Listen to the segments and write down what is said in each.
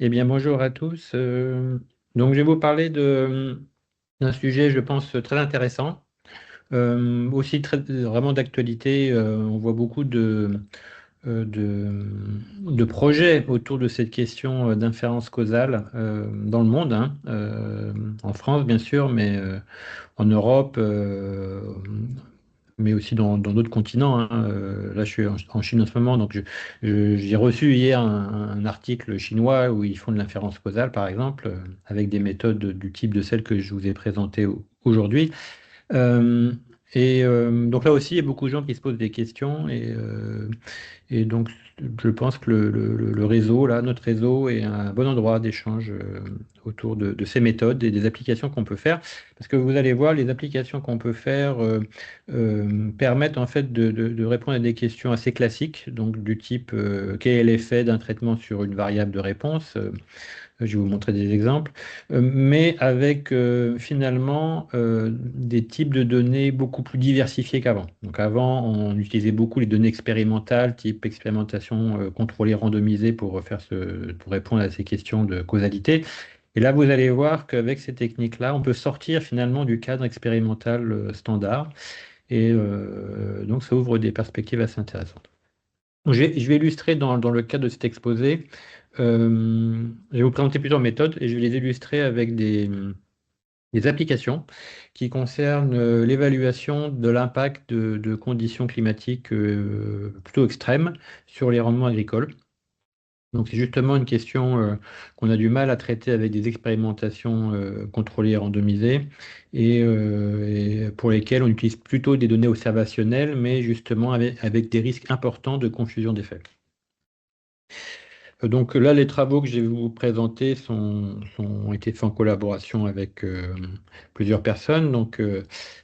Eh bien, bonjour à tous. Donc, je vais vous parler d'un sujet, je pense, très intéressant, aussi vraiment d'actualité. On voit beaucoup euh, de, de projets autour de cette question d'inférence causale dans le monde, hein. En France, bien sûr, mais en Europe, mais aussi dans d'autres continents, hein. Là, je suis en Chine en ce moment, donc j'ai reçu hier un article chinois où ils font de l'inférence causale, par exemple, avec des méthodes du type de celles que je vous ai présentées aujourd'hui. Euh, donc là aussi, il y a beaucoup de gens qui se posent des questions et donc je pense que le réseau, là, notre réseau est un bon endroit d'échange autour de ces méthodes et des applications qu'on peut faire. Parce que vous allez voir, les applications qu'on peut faire permettent en fait de répondre à des questions assez classiques, donc du type quel est l'effet d'un traitement sur une variable de réponse. Je vais vous montrer des exemples, mais avec finalement des types de données beaucoup plus diversifiés qu'avant. Donc avant, on utilisait beaucoup les données expérimentales, type expérimentation contrôlée, randomisée pour répondre à ces questions de causalité. Et là, vous allez voir qu'avec ces techniques-là, on peut sortir finalement du cadre expérimental standard. Et donc, ça ouvre des perspectives assez intéressantes. Je vais illustrer dans le cadre de cet exposé. Je vais vous présenter plusieurs méthodes et je vais les illustrer avec des applications qui concernent l'évaluation de l'impact de conditions climatiques plutôt extrêmes sur les rendements agricoles. Donc c'est justement une question qu'on a du mal à traiter avec des expérimentations contrôlées et randomisées et pour lesquelles on utilise plutôt des données observationnelles, mais justement avec des risques importants de confusion des faits. Donc là, les travaux que je vais vous présenter ont été faits en collaboration avec plusieurs personnes. Donc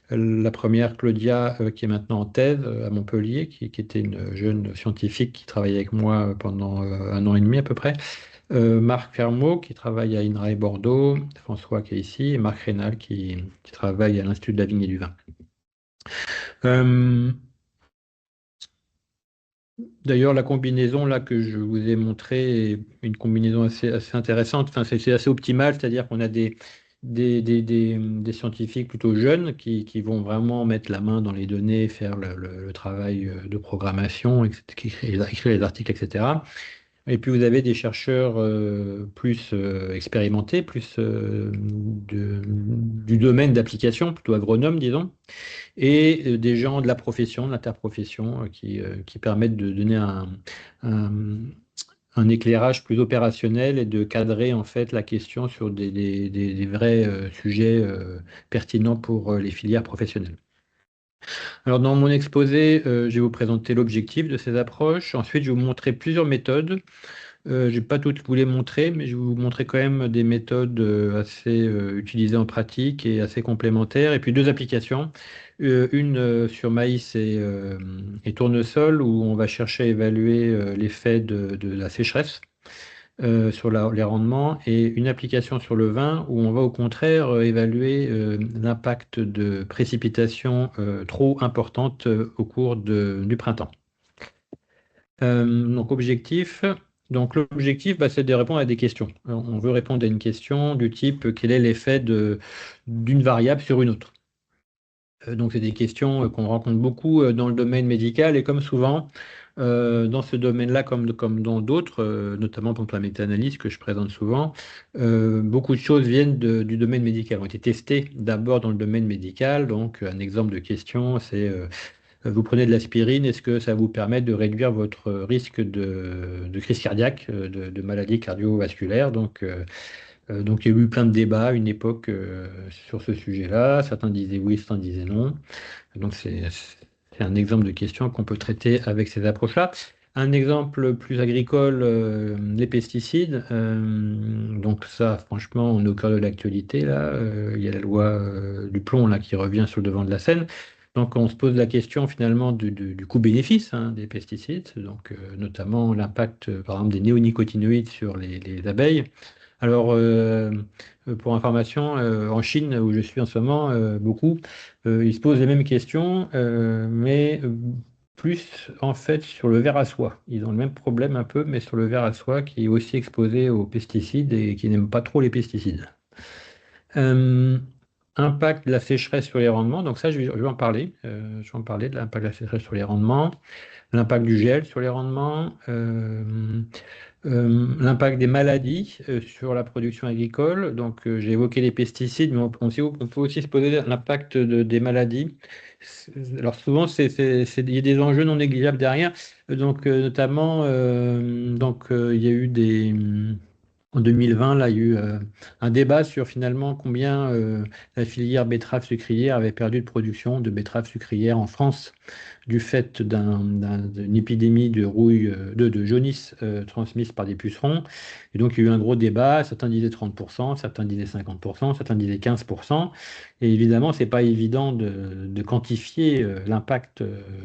la première, Claudia, qui est maintenant en thèse à Montpellier, qui était une jeune scientifique qui travaillait avec moi pendant un an et demi à peu près. Marc Fermot, qui travaille à INRAE Bordeaux, François qui est ici, et Marc Rénal, qui travaille à l'Institut de la Vigne et du Vin. Euh, D'ailleurs, la combinaison là que je vous ai montrée est une combinaison assez intéressante. Enfin, c'est assez optimal, c'est-à-dire qu'on a des scientifiques plutôt jeunes qui vont vraiment mettre la main dans les données, faire le travail de programmation, etc., écrire les articles, etc. Et puis vous avez des chercheurs plus expérimentés, plus du domaine d'application, plutôt agronomes, disons, et des gens de la profession, de l'interprofession, qui permettent de donner un- un éclairage plus opérationnel et de cadrer en fait la question sur des vrais sujets pertinents pour les filières professionnelles. Alors dans mon exposé, je vais vous présenter l'objectif de ces approches. Ensuite, je vais vous montrer plusieurs méthodes. Je ne vais pas toutes vous les montrer, mais je vais vous montrer quand même des méthodes assez utilisées en pratique et assez complémentaires. Et puis deux applications. Une sur maïs et tournesol, où on va chercher à évaluer l'effet de la sécheresse sur les rendements. Et une application sur le vin, où on va au contraire évaluer l'impact de précipitations trop importantes au cours du printemps. Donc objectif. Donc l'objectif, c'est de répondre à des questions. On veut répondre à une question du type quel est l'effet d'une variable sur une autre. Donc c'est des questions qu'on rencontre beaucoup dans le domaine médical et comme souvent dans ce domaine-là, comme dans d'autres, notamment pour la méta-analyse que je présente souvent, beaucoup de choses viennent du domaine médical, ont été testées d'abord dans le domaine médical. Donc un exemple de question, c'est vous prenez de l'aspirine, est-ce que ça vous permet de réduire votre risque de crise cardiaque, de maladie cardiovasculaire? Donc, il y a eu plein de débats à une époque sur ce sujet-là. Certains disaient oui, certains disaient non. Donc, c'est un exemple de question qu'on peut traiter avec ces approches-là. Un exemple plus agricole, les pesticides. Donc ça, franchement, on est au cœur de l'actualité là. Il y a la loi du plomb là qui revient sur le devant de la scène. Donc on se pose la question finalement du coût-bénéfice hein, des pesticides, donc notamment l'impact par exemple des néonicotinoïdes sur les abeilles. Alors pour information, en Chine où je suis en ce moment, beaucoup, ils se posent les mêmes questions, mais plus en fait sur le ver à soie. Ils ont le même problème un peu, mais sur le ver à soie qui est aussi exposé aux pesticides et qui n'aime pas trop les pesticides. Euh, Impact de la sécheresse sur les rendements, donc ça je vais en parler. Je vais en parler de l'impact de la sécheresse sur les rendements, l'impact du gel sur les rendements, l'impact des maladies sur la production agricole. Donc, j'ai évoqué les pesticides, mais on peut aussi se poser l'impact des maladies. Alors, souvent, il y a des enjeux non négligeables derrière. Donc, notamment, il y a eu en 2020, là, il y a eu un débat sur finalement combien la filière betterave sucrière avait perdu de production de betteraves sucrières en France du fait d'une épidémie de rouille, de jaunisse transmise par des pucerons. Et donc, il y a eu un gros débat. Certains disaient 30%, certains disaient 50%, certains disaient 15%. Et évidemment, c'est pas évident de quantifier l'impact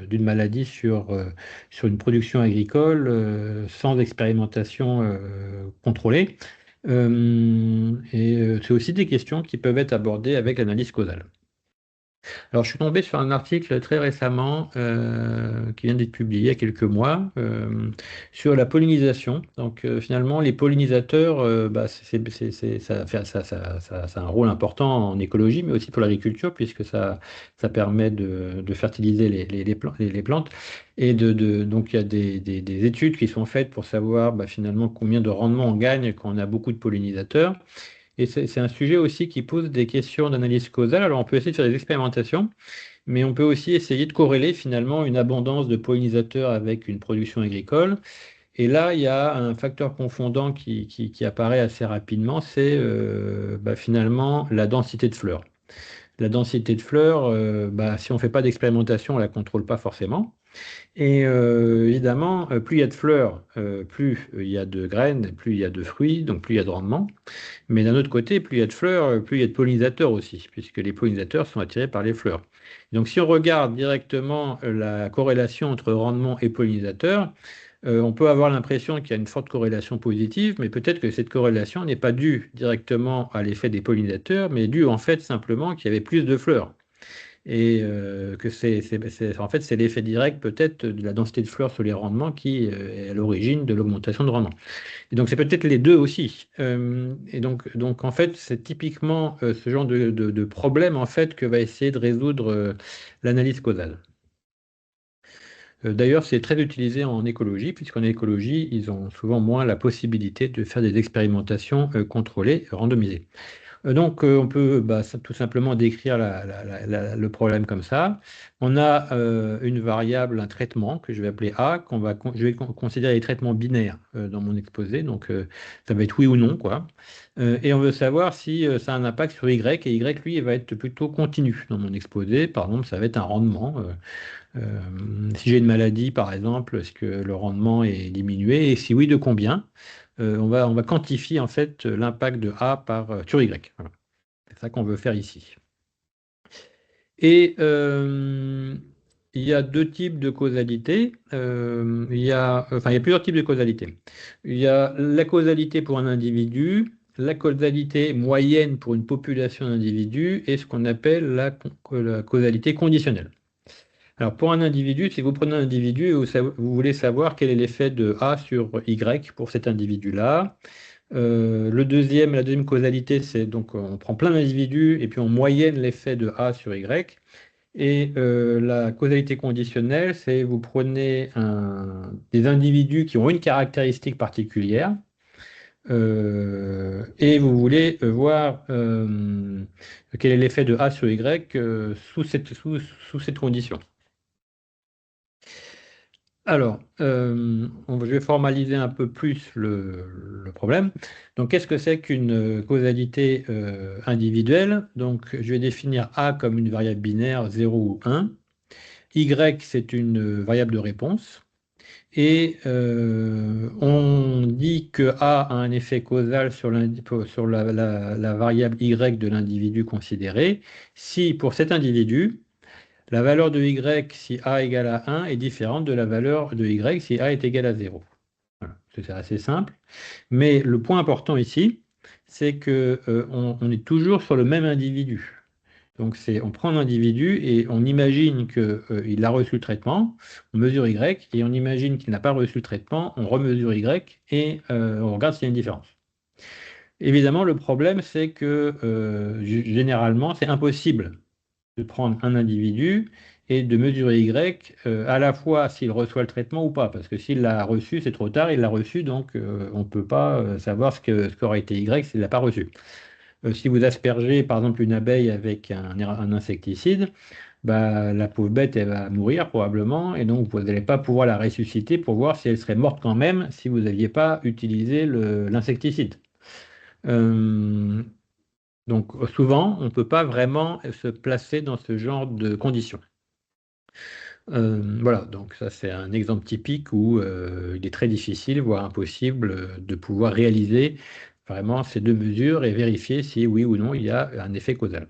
d'une maladie sur une production agricole sans expérimentation contrôlée. C'est aussi des questions qui peuvent être abordées avec l'analyse causale. Alors, je suis tombé sur un article très récemment qui vient d'être publié il y a quelques mois sur la pollinisation. Donc, finalement, les pollinisateurs, bah, ça a un rôle important en écologie, mais aussi pour l'agriculture, puisque ça permet de fertiliser les plantes. Donc, il y a des études qui sont faites pour savoir bah, finalement combien de rendement on gagne quand on a beaucoup de pollinisateurs. Et c'est un sujet aussi qui pose des questions d'analyse causale. Alors, on peut essayer de faire des expérimentations, mais on peut aussi essayer de corréler finalement une abondance de pollinisateurs avec une production agricole. Et là, il y a un facteur confondant qui apparaît assez rapidement, c'est bah, finalement la densité de fleurs. La densité de fleurs, bah, si on ne fait pas d'expérimentation, on ne la contrôle pas forcément. Et évidemment, plus il y a de fleurs, plus il y a de graines, plus il y a de fruits, donc plus il y a de rendement. Mais d'un autre côté, plus il y a de fleurs, plus il y a de pollinisateurs aussi, puisque les pollinisateurs sont attirés par les fleurs. Donc si on regarde directement la corrélation entre rendement et pollinisateur, on peut avoir l'impression qu'il y a une forte corrélation positive, mais peut-être que cette corrélation n'est pas due directement à l'effet des pollinisateurs, mais due en fait simplement qu'il y avait plus de fleurs. Et que en fait, c'est l'effet direct peut-être de la densité de fleurs sur les rendements qui est à l'origine de l'augmentation de rendement. Et donc, c'est peut-être les deux aussi. En fait, c'est typiquement ce genre de problème en fait, que va essayer de résoudre l'analyse causale. D'ailleurs, c'est très utilisé en écologie, puisqu'en écologie, ils ont souvent moins la possibilité de faire des expérimentations contrôlées, randomisées. On peut bah, tout simplement décrire le problème comme ça. On a une variable, un traitement que je vais appeler A, je vais considérer les traitements binaires dans mon exposé. Donc, ça va être oui ou non, quoi. Et on veut savoir si ça a un impact sur Y. Et Y, lui, il va être plutôt continu dans mon exposé. Par exemple, ça va être un rendement. Si j'ai une maladie, par exemple, est-ce que le rendement est diminué? Et si oui, de combien? On va quantifier en fait l'impact de A sur Y. Voilà. C'est ça qu'on veut faire ici. Et il y a deux types de causalité. Il y a plusieurs types de causalité. Il y a la causalité pour un individu, la causalité moyenne pour une population d'individus et ce qu'on appelle la causalité conditionnelle. Alors, pour un individu, si vous prenez un individu et vous voulez savoir quel est l'effet de A sur Y pour cet individu-là, la deuxième causalité, c'est donc on prend plein d'individus et puis on moyenne l'effet de A sur Y. Et la causalité conditionnelle, c'est vous prenez des individus qui ont une caractéristique particulière et vous voulez voir quel est l'effet de A sur Y sous cette condition. Alors, je vais formaliser un peu plus le problème. Donc, qu'est-ce que c'est qu'une causalité individuelle? Donc, je vais définir A comme une variable binaire 0 ou 1. Y, c'est une variable de réponse. Et on dit que A a un effet causal sur la variable Y de l'individu considéré si, pour cet individu, la valeur de Y si A égale à 1 est différente de la valeur de Y si A est égal à 0. Voilà. C'est assez simple. Mais le point important ici, c'est qu'on est toujours sur le même individu. Donc, on prend un individu et on imagine qu'il a reçu le traitement, on mesure Y, et on imagine qu'il n'a pas reçu le traitement, on remesure Y, et on regarde s'il y a une différence. Évidemment, le problème, c'est que généralement, c'est impossible de prendre un individu et de mesurer Y à la fois s'il reçoit le traitement ou pas, parce que s'il l'a reçu, c'est trop tard, il l'a reçu, donc on ne peut pas savoir ce qu'aurait été Y s'il ne l'a pas reçu. Si vous aspergez par exemple une abeille avec un insecticide, bah, la pauvre bête, elle va mourir probablement, et donc vous n'allez pas pouvoir la ressusciter pour voir si elle serait morte quand même si vous n'aviez pas utilisé l'insecticide. Euh, donc souvent, on ne peut pas vraiment se placer dans ce genre de conditions. Voilà, donc ça c'est un exemple typique où il est très difficile, voire impossible, de pouvoir réaliser vraiment ces deux mesures et vérifier si oui ou non il y a un effet causal.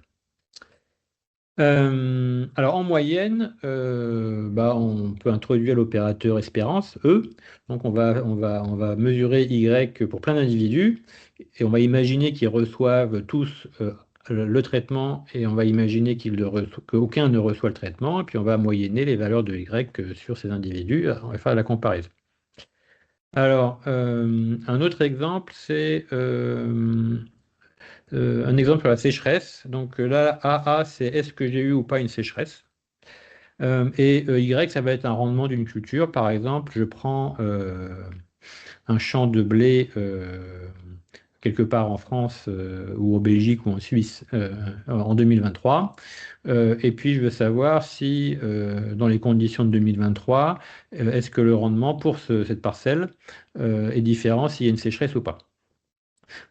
Alors en moyenne, bah, on peut introduire l'opérateur espérance, E. Donc on va mesurer Y pour plein d'individus et on va imaginer qu'ils reçoivent tous le traitement et on va imaginer qu'aucun ne reçoit le traitement et puis on va moyenner les valeurs de Y sur ces individus. On va faire la comparaison. Alors, un autre exemple, c'est un exemple sur la sécheresse. Donc là, AA, c'est est-ce que j'ai eu ou pas une sécheresse? Y, ça va être un rendement d'une culture. Par exemple, je prends un champ de blé quelque part en France ou en Belgique ou en Suisse en 2023. Et puis, je veux savoir si, dans les conditions de 2023, est-ce que le rendement pour cette parcelle est différent s'il y a une sécheresse ou pas.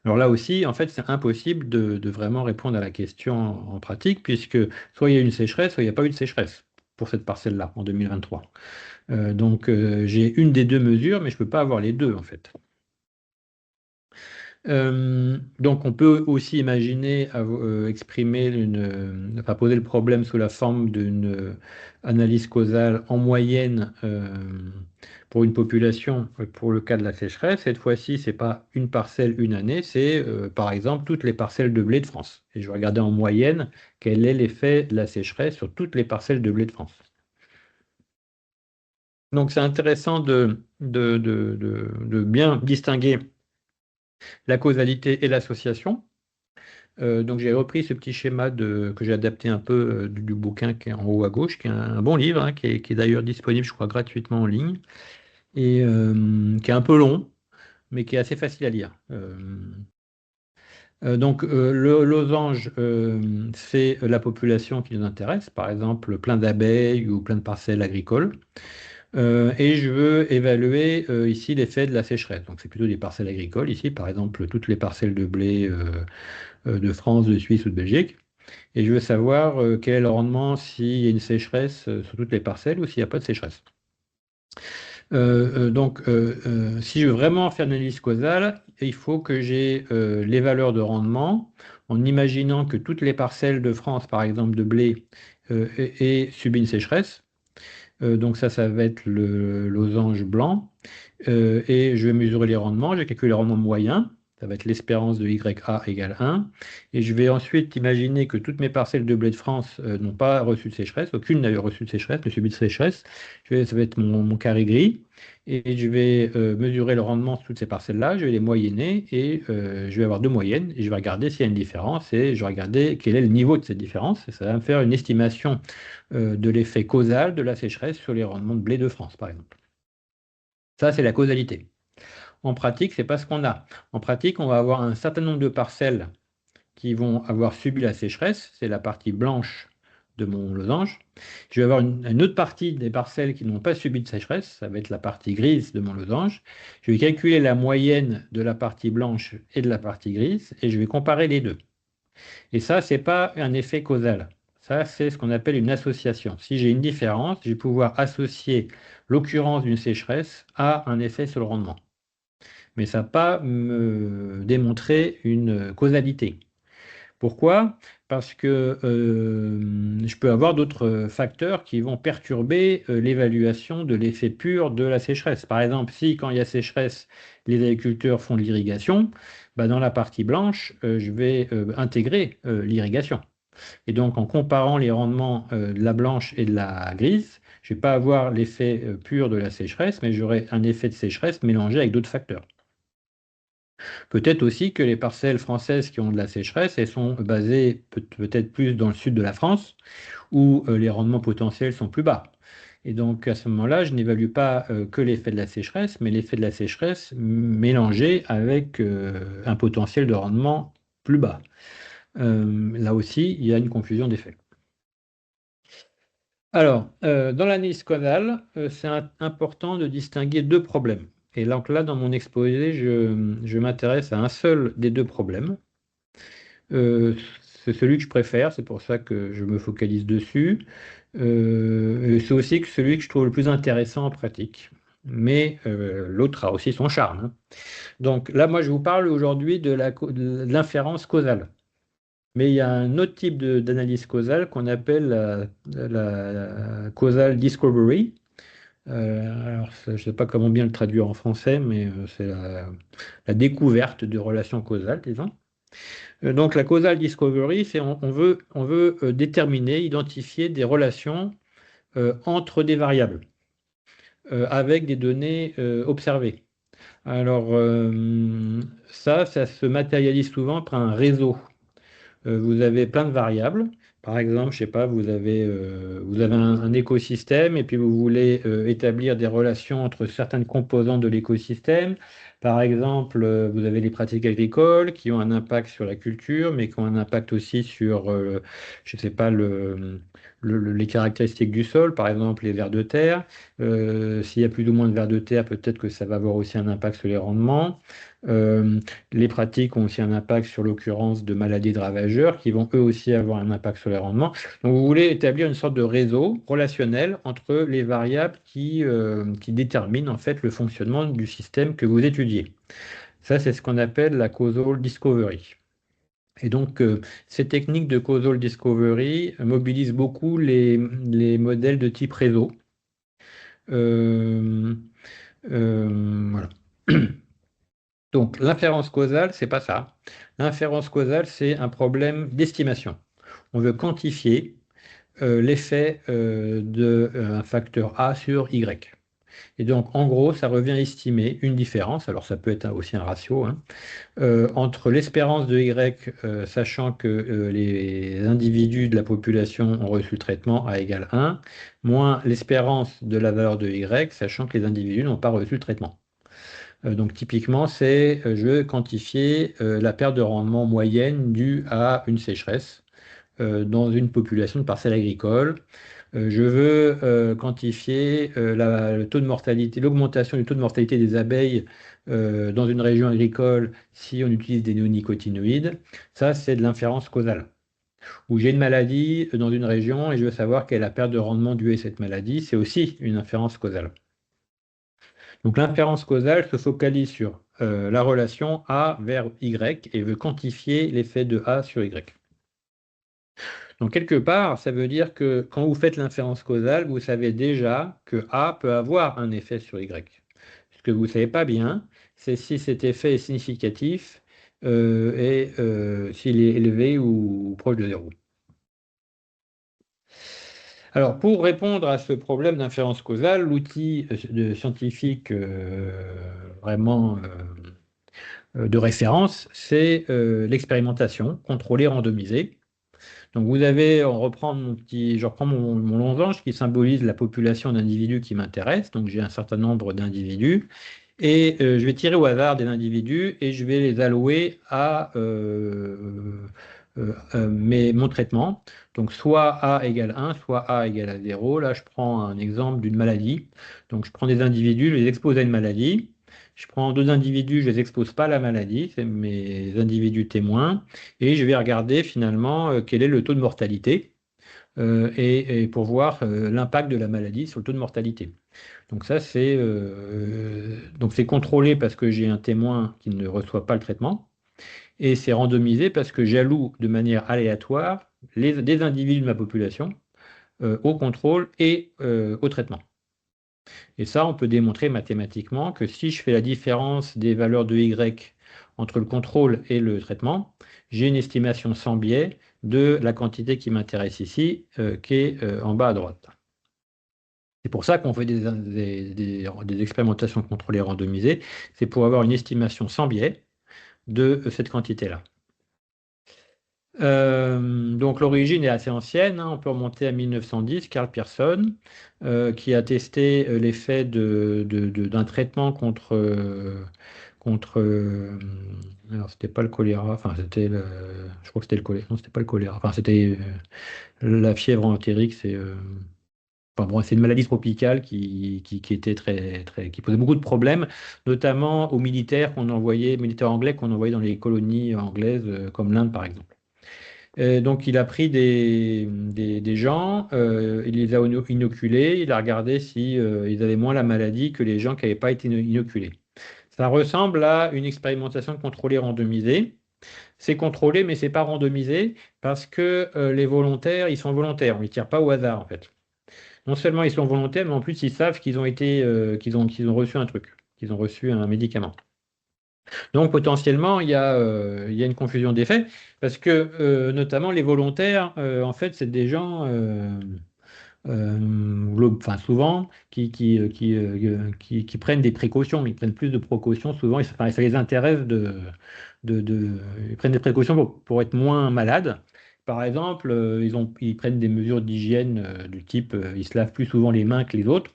Alors là aussi, en fait, c'est impossible de vraiment répondre à la question en pratique, puisque soit il y a une sécheresse, soit il n'y a pas eu de sécheresse pour cette parcelle-là en 2023. Donc j'ai une des deux mesures, mais je ne peux pas avoir les deux en fait. Donc on peut aussi imaginer exprimer enfin, poser le problème sous la forme d'une analyse causale en moyenne pour une population pour le cas de la sécheresse. Cette fois-ci, c'est pas une parcelle, une année, c'est par exemple toutes les parcelles de blé de France. Et je vais regarder en moyenne quel est l'effet de la sécheresse sur toutes les parcelles de blé de France. Donc c'est intéressant de bien distinguer la causalité et l'association. Donc j'ai repris ce petit schéma que j'ai adapté un peu du bouquin qui est en haut à gauche, qui est un bon livre, hein, qui est d'ailleurs disponible, je crois, gratuitement en ligne, et qui est un peu long, mais qui est assez facile à lire. Donc le losange, c'est la population qui nous intéresse, par exemple plein d'abeilles ou plein de parcelles agricoles. Et je veux évaluer ici l'effet de la sécheresse. Donc c'est plutôt des parcelles agricoles ici, par exemple toutes les parcelles de blé de France, de Suisse ou de Belgique. Et je veux savoir quel est le rendement s'il y a une sécheresse sur toutes les parcelles ou s'il n'y a pas de sécheresse. Donc, si je veux vraiment faire une analyse causale, il faut que j'ai les valeurs de rendement en imaginant que toutes les parcelles de France, par exemple de blé, aient subi une sécheresse. Donc ça va être le losange blanc. Et je vais mesurer les rendements. Je vais calculer les rendements moyens. Ça va être l'espérance de YA égale 1. Et je vais ensuite imaginer que toutes mes parcelles de blé de France n'ont pas reçu de sécheresse. Aucune n'a reçu de sécheresse, ne subit de sécheresse. Ça va être mon carré gris. Et je vais mesurer le rendement sur toutes ces parcelles-là. Je vais les moyenner et je vais avoir deux moyennes. Et je vais regarder s'il y a une différence. Et je vais regarder quel est le niveau de cette différence. Et ça va me faire une estimation de l'effet causal de la sécheresse sur les rendements de blé de France, par exemple. Ça, c'est la causalité. En pratique, ce n'est pas ce qu'on a. En pratique, on va avoir un certain nombre de parcelles qui vont avoir subi la sécheresse. C'est la partie blanche de mon losange. Je vais avoir une autre partie des parcelles qui n'ont pas subi de sécheresse. Ça va être la partie grise de mon losange. Je vais calculer la moyenne de la partie blanche et de la partie grise et je vais comparer les deux. Et ça, ce n'est pas un effet causal. Ça, c'est ce qu'on appelle une association. Si j'ai une différence, je vais pouvoir associer l'occurrence d'une sécheresse à un effet sur le rendement. Mais ça ne va pas me démontrer une causalité. Pourquoi? Parce que je peux avoir d'autres facteurs qui vont perturber l'évaluation de l'effet pur de la sécheresse. Par exemple, si quand il y a sécheresse, les agriculteurs font de l'irrigation, bah, dans la partie blanche, je vais intégrer l'irrigation. Et donc, en comparant les rendements de la blanche et de la grise, je ne vais pas avoir l'effet pur de la sécheresse, mais j'aurai un effet de sécheresse mélangé avec d'autres facteurs. Peut-être aussi que les parcelles françaises qui ont de la sécheresse, elles sont basées peut-être plus dans le sud de la France, où les rendements potentiels sont plus bas. Et donc à ce moment-là, je n'évalue pas que l'effet de la sécheresse, mais l'effet de la sécheresse mélangé avec un potentiel de rendement plus bas. Là aussi, il y a une confusion d'effets. Alors, dans l'analyse causale, c'est important de distinguer deux problèmes. Et donc là, dans mon exposé, je m'intéresse à un seul des deux problèmes. C'est celui que je préfère, c'est pour ça que je me focalise dessus. C'est aussi celui que je trouve le plus intéressant en pratique. Mais l'autre a aussi son charme, hein. Donc là, moi, je vous parle aujourd'hui de l'inférence causale. Mais il y a un autre type d'analyse causale qu'on appelle la causal discovery. Alors, je ne sais pas comment bien le traduire en français, mais c'est la découverte de relations causales, disons. Donc, la causal discovery, c'est on veut déterminer, identifier des relations entre des variables avec des données observées. Alors, ça se matérialise souvent par un réseau. Vous avez plein de variables. Par exemple, je sais pas, vous avez un écosystème et puis vous voulez établir des relations entre certaines composantes de l'écosystème. Par exemple, vous avez les pratiques agricoles qui ont un impact sur la culture, mais qui ont un impact aussi sur, je sais pas, les caractéristiques du sol, par exemple les vers de terre. S'il y a plus ou moins de vers de terre, peut-être que ça va avoir aussi un impact sur les rendements. Euh, les pratiques ont aussi un impact sur l'occurrence de maladies de ravageurs qui vont eux aussi avoir un impact sur les rendements. Donc vous voulez établir une sorte de réseau relationnel entre les variables qui déterminent en fait le fonctionnement du système que vous étudiez. Ça, c'est ce qu'on appelle la causal discovery. Et donc, ces techniques de causal discovery mobilisent beaucoup les modèles de type réseau. Euh, voilà. Donc, l'inférence causale, c'est pas ça. L'inférence causale, c'est un problème d'estimation. On veut quantifier l'effet d'un facteur A sur Y. Et donc, en gros, ça revient à estimer une différence, alors ça peut être aussi un ratio, hein, entre l'espérance de Y, sachant que les individus de la population ont reçu le traitement A égale 1, moins l'espérance de la valeur de Y, sachant que les individus n'ont pas reçu le traitement. Donc typiquement, je veux quantifier la perte de rendement moyenne due à une sécheresse dans une population de parcelles agricoles. Je veux quantifier le taux de mortalité, l'augmentation du taux de mortalité des abeilles dans une région agricole si on utilise des néonicotinoïdes. Ça, c'est de l'inférence causale. Ou j'ai une maladie dans une région et je veux savoir quelle est la perte de rendement due à cette maladie. C'est aussi une inférence causale. Donc l'inférence causale se focalise sur la relation A vers Y et veut quantifier l'effet de A sur Y. Donc quelque part, ça veut dire que quand vous faites l'inférence causale, vous savez déjà que A peut avoir un effet sur Y. Ce que vous ne savez pas bien, c'est si cet effet est significatif et s'il est élevé ou proche de zéro. Alors, pour répondre à ce problème d'inférence causale, l'outil scientifique vraiment de référence, c'est l'expérimentation contrôlée randomisée. Donc je reprends mon losange qui symbolise la population d'individus qui m'intéresse. Donc j'ai un certain nombre d'individus et je vais tirer au hasard des individus et je vais les allouer à mon traitement. Donc soit A égale 1, soit A égale à 0. Là, je prends un exemple d'une maladie. Donc je prends des individus, je les expose à une maladie. Je prends deux individus, je ne les expose pas à la maladie, c'est mes individus témoins, et je vais regarder finalement quel est le taux de mortalité et pour voir l'impact de la maladie sur le taux de mortalité. Donc ça, c'est contrôlé parce que j'ai un témoin qui ne reçoit pas le traitement, et c'est randomisé parce que j'alloue de manière aléatoire des individus de ma population au contrôle et au traitement. Et ça, on peut démontrer mathématiquement que si je fais la différence des valeurs de Y entre le contrôle et le traitement, j'ai une estimation sans biais de la quantité qui m'intéresse ici, qui est en bas à droite. C'est pour ça qu'on fait des expérimentations contrôlées randomisées, c'est pour avoir une estimation sans biais de cette quantité-là. Donc l'origine est assez ancienne, hein, on peut remonter à 1910, Karl Pearson, qui a testé l'effet d'un traitement contre alors c'était pas le choléra, enfin je crois que c'était le choléra, non c'était pas le choléra, enfin c'était la fièvre entérique, enfin bon, c'est une maladie tropicale qui était qui posait beaucoup de problèmes, notamment aux militaires anglais qu'on envoyait dans les colonies anglaises, comme l'Inde par exemple. Donc, il a pris des gens, il les a inoculés, il a regardé si ils avaient moins la maladie que les gens qui n'avaient pas été inoculés. Ça ressemble à une expérimentation contrôlée randomisée. C'est contrôlé, mais c'est pas randomisé parce que les volontaires, ils sont volontaires. On ne les tire pas au hasard, en fait. Non seulement ils sont volontaires, mais en plus, ils savent qu'ils ont reçu un truc, qu'ils ont reçu un médicament. Donc potentiellement, il y a une confusion des faits, parce que notamment les volontaires, en fait, c'est des gens, enfin souvent, qui prennent des précautions, ils prennent plus de précautions souvent, enfin, ça les intéresse ils prennent des précautions pour être moins malades. Par exemple, ils prennent des mesures d'hygiène du type, ils se lavent plus souvent les mains que les autres.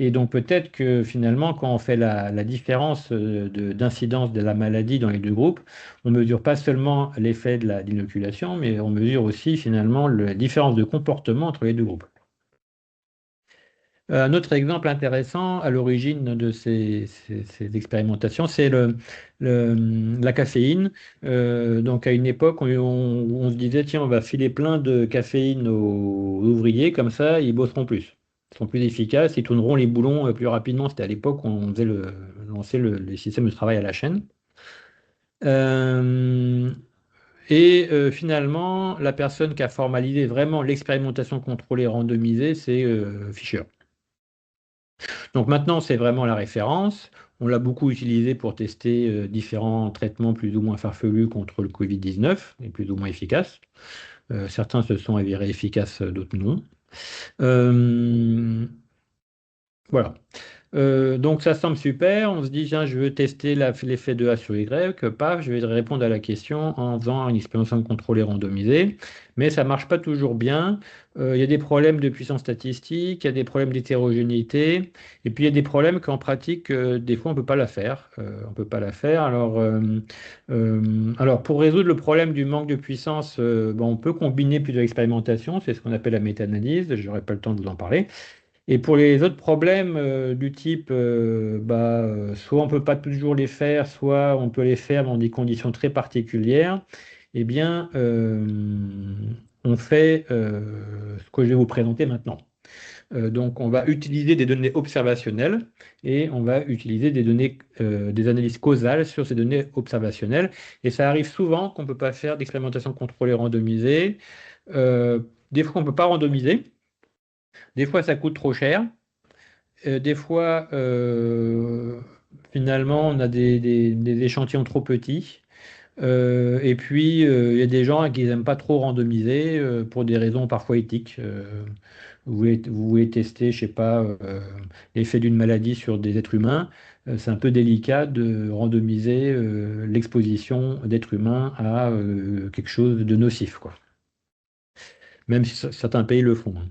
Et donc peut-être que finalement, quand on fait la différence d'incidence de la maladie dans les deux groupes, on ne mesure pas seulement l'effet de l'inoculation, mais on mesure aussi finalement la différence de comportement entre les deux groupes. Un autre exemple intéressant à l'origine de ces expérimentations, c'est la caféine. Donc à une époque, on se disait, tiens, on va filer plein de caféine aux ouvriers, comme ça, ils bosseront plus. Ils seront plus efficaces, ils tourneront les boulons plus rapidement. C'était à l'époque où on faisait lancer les systèmes de travail à la chaîne. Euh, Finalement, la personne qui a formalisé vraiment l'expérimentation contrôlée randomisée, c'est Fischer. Donc maintenant, c'est vraiment la référence. On l'a beaucoup utilisé pour tester différents traitements plus ou moins farfelus contre le Covid-19 et plus ou moins efficaces. Certains se sont avérés efficaces, d'autres non. Euh, voilà. Donc ça semble super. On se dit, tiens, je veux tester l'effet de A sur Y. Paf, je vais répondre à la question en faisant une expérimentation contrôlée randomisée. Mais ça ne marche pas toujours bien. Il y a des problèmes de puissance statistique, il y a des problèmes d'hétérogénéité. Et puis il y a des problèmes qu'en pratique, des fois, on ne peut pas la faire. On peut pas la faire. Alors, pour résoudre le problème du manque de puissance, bon, on peut combiner plusieurs expérimentations. C'est ce qu'on appelle la méta-analyse. Je n'aurai pas le temps de vous en parler. Et pour les autres problèmes du type, soit on ne peut pas toujours les faire, soit on peut les faire dans des conditions très particulières, eh bien, on fait ce que je vais vous présenter maintenant. Donc, on va utiliser des données observationnelles et on va utiliser des analyses causales sur ces données observationnelles. Et ça arrive souvent qu'on ne peut pas faire d'expérimentation contrôlée randomisée. Euh, des fois, on ne peut pas randomiser. Des fois, ça coûte trop cher. Des fois, finalement, on a des échantillons trop petits. Et puis, il y a des gens qui n'aiment pas trop randomiser pour des raisons parfois éthiques. Vous voulez tester, je sais pas, l'effet d'une maladie sur des êtres humains. C'est un peu délicat de randomiser l'exposition d'êtres humains à quelque chose de nocif, quoi. Même si certains pays le font, hein.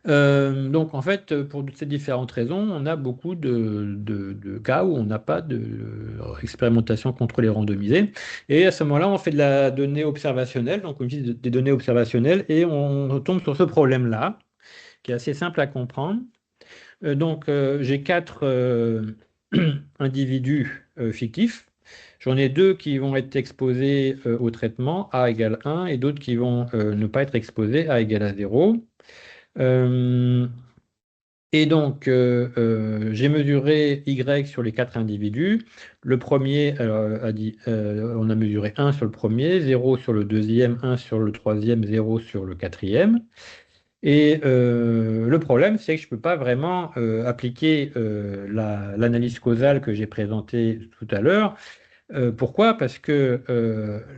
Donc en fait, pour ces différentes raisons, on a beaucoup de cas où on n'a pas d'expérimentation contrôlée randomisée. Et à ce moment-là, on fait de la donnée observationnelle, donc on utilise des données observationnelles et on tombe sur ce problème-là, qui est assez simple à comprendre. J'ai quatre individus fictifs. J'en ai deux qui vont être exposés au traitement, A égale 1, et d'autres qui vont ne pas être exposés, A égale à 0. Euh, j'ai mesuré Y sur les quatre individus. Le premier on a mesuré 1 sur le premier, 0 sur le deuxième, 1 sur le troisième, 0 sur le quatrième. Et le problème, c'est que je ne peux pas vraiment appliquer l'analyse causale que j'ai présentée tout à l'heure Pourquoi? Parce que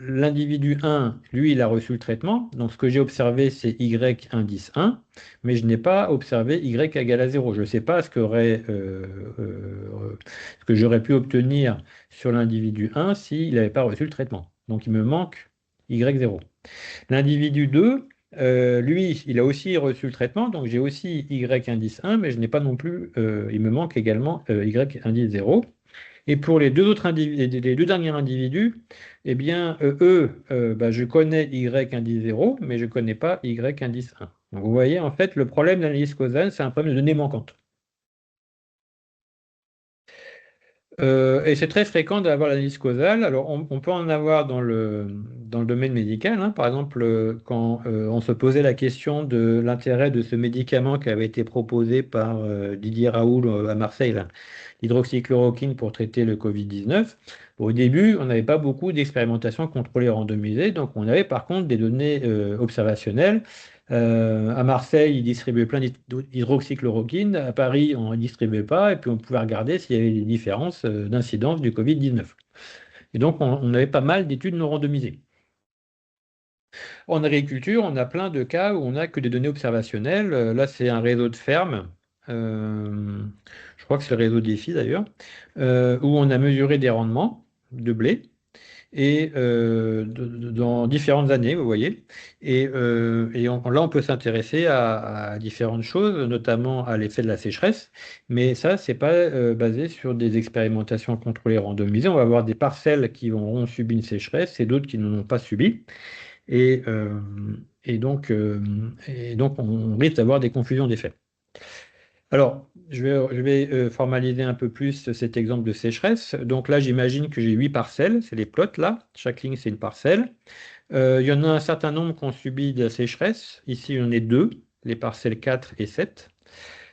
l'individu 1, lui, il a reçu le traitement. Donc, ce que j'ai observé, c'est Y indice 1, mais je n'ai pas observé Y égale à 0. Je ne sais pas ce que j'aurais pu obtenir sur l'individu 1 s'il n'avait pas reçu le traitement. Donc, il me manque Y0. L'individu 2, lui, il a aussi reçu le traitement, donc j'ai aussi Y indice 1, mais je n'ai pas non plus, il me manque également Y indice 0. Et pour les deux autres les deux derniers individus, eh bien, bah, je connais Y indice 0, mais je ne connais pas Y indice 1. Donc, vous voyez, en fait, le problème d'analyse causale, c'est un problème de données manquantes. Et c'est très fréquent d'avoir l'analyse causale. Alors, on peut en avoir dans le domaine médical, hein. Par exemple, quand on se posait la question de l'intérêt de ce médicament qui avait été proposé par Didier Raoult à Marseille, là, l'hydroxychloroquine pour traiter le Covid-19. Au début, on n'avait pas beaucoup d'expérimentations contrôlées randomisées, donc on avait par contre des données observationnelles. À Marseille, ils distribuaient plein d'hydroxychloroquine. À Paris, on ne distribuait pas. Et puis, on pouvait regarder s'il y avait des différences d'incidence du Covid-19. Et donc, on avait pas mal d'études non randomisées. En agriculture, on a plein de cas où on n'a que des données observationnelles. Là, c'est un réseau de fermes. Je crois que c'est le réseau DEFI d'ailleurs, où on a mesuré des rendements de blé et dans différentes années, vous voyez. Là, on peut s'intéresser à différentes choses, notamment à l'effet de la sécheresse, mais ça, c'est pas basé sur des expérimentations contrôlées randomisées. On va avoir des parcelles qui auront subi une sécheresse et d'autres qui n'en ont pas subi. Et, euh, et donc, on risque d'avoir des confusions d'effets. Alors, je vais formaliser un peu plus cet exemple de sécheresse. Donc là, j'imagine que j'ai 8 parcelles, c'est les plots là. Chaque ligne, c'est une parcelle. Il y en a un certain nombre qui ont subi de la sécheresse. Ici, il y en a deux, les parcelles 4 et 7.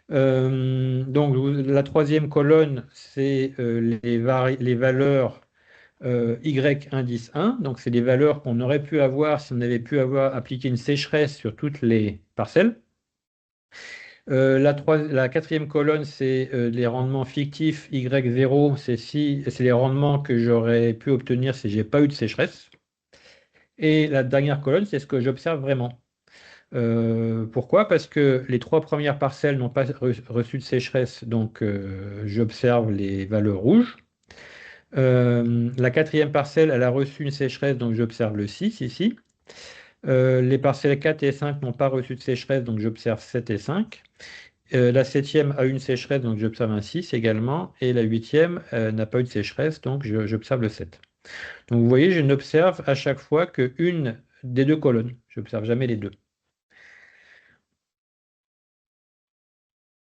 Donc, la troisième colonne, c'est les valeurs Y indice 1. Donc, c'est des valeurs qu'on aurait pu avoir si on avait pu avoir appliqué une sécheresse sur toutes les parcelles. La quatrième colonne, c'est les rendements fictifs Y0. C'est les rendements que j'aurais pu obtenir si j'ai pas eu de sécheresse. Et la dernière colonne, c'est ce que j'observe vraiment. Pourquoi? Parce que les trois premières parcelles n'ont pas reçu de sécheresse, donc j'observe les valeurs rouges. La quatrième parcelle, elle a reçu une sécheresse, donc j'observe le 6 ici. Les parcelles 4 et 5 n'ont pas reçu de sécheresse, donc j'observe 7 et 5. La septième a eu une sécheresse, donc j'observe un 6 également. Et la huitième n'a pas eu de sécheresse, donc j'observe le 7. Donc vous voyez, je n'observe à chaque fois qu'une des deux colonnes. Je n'observe jamais les deux.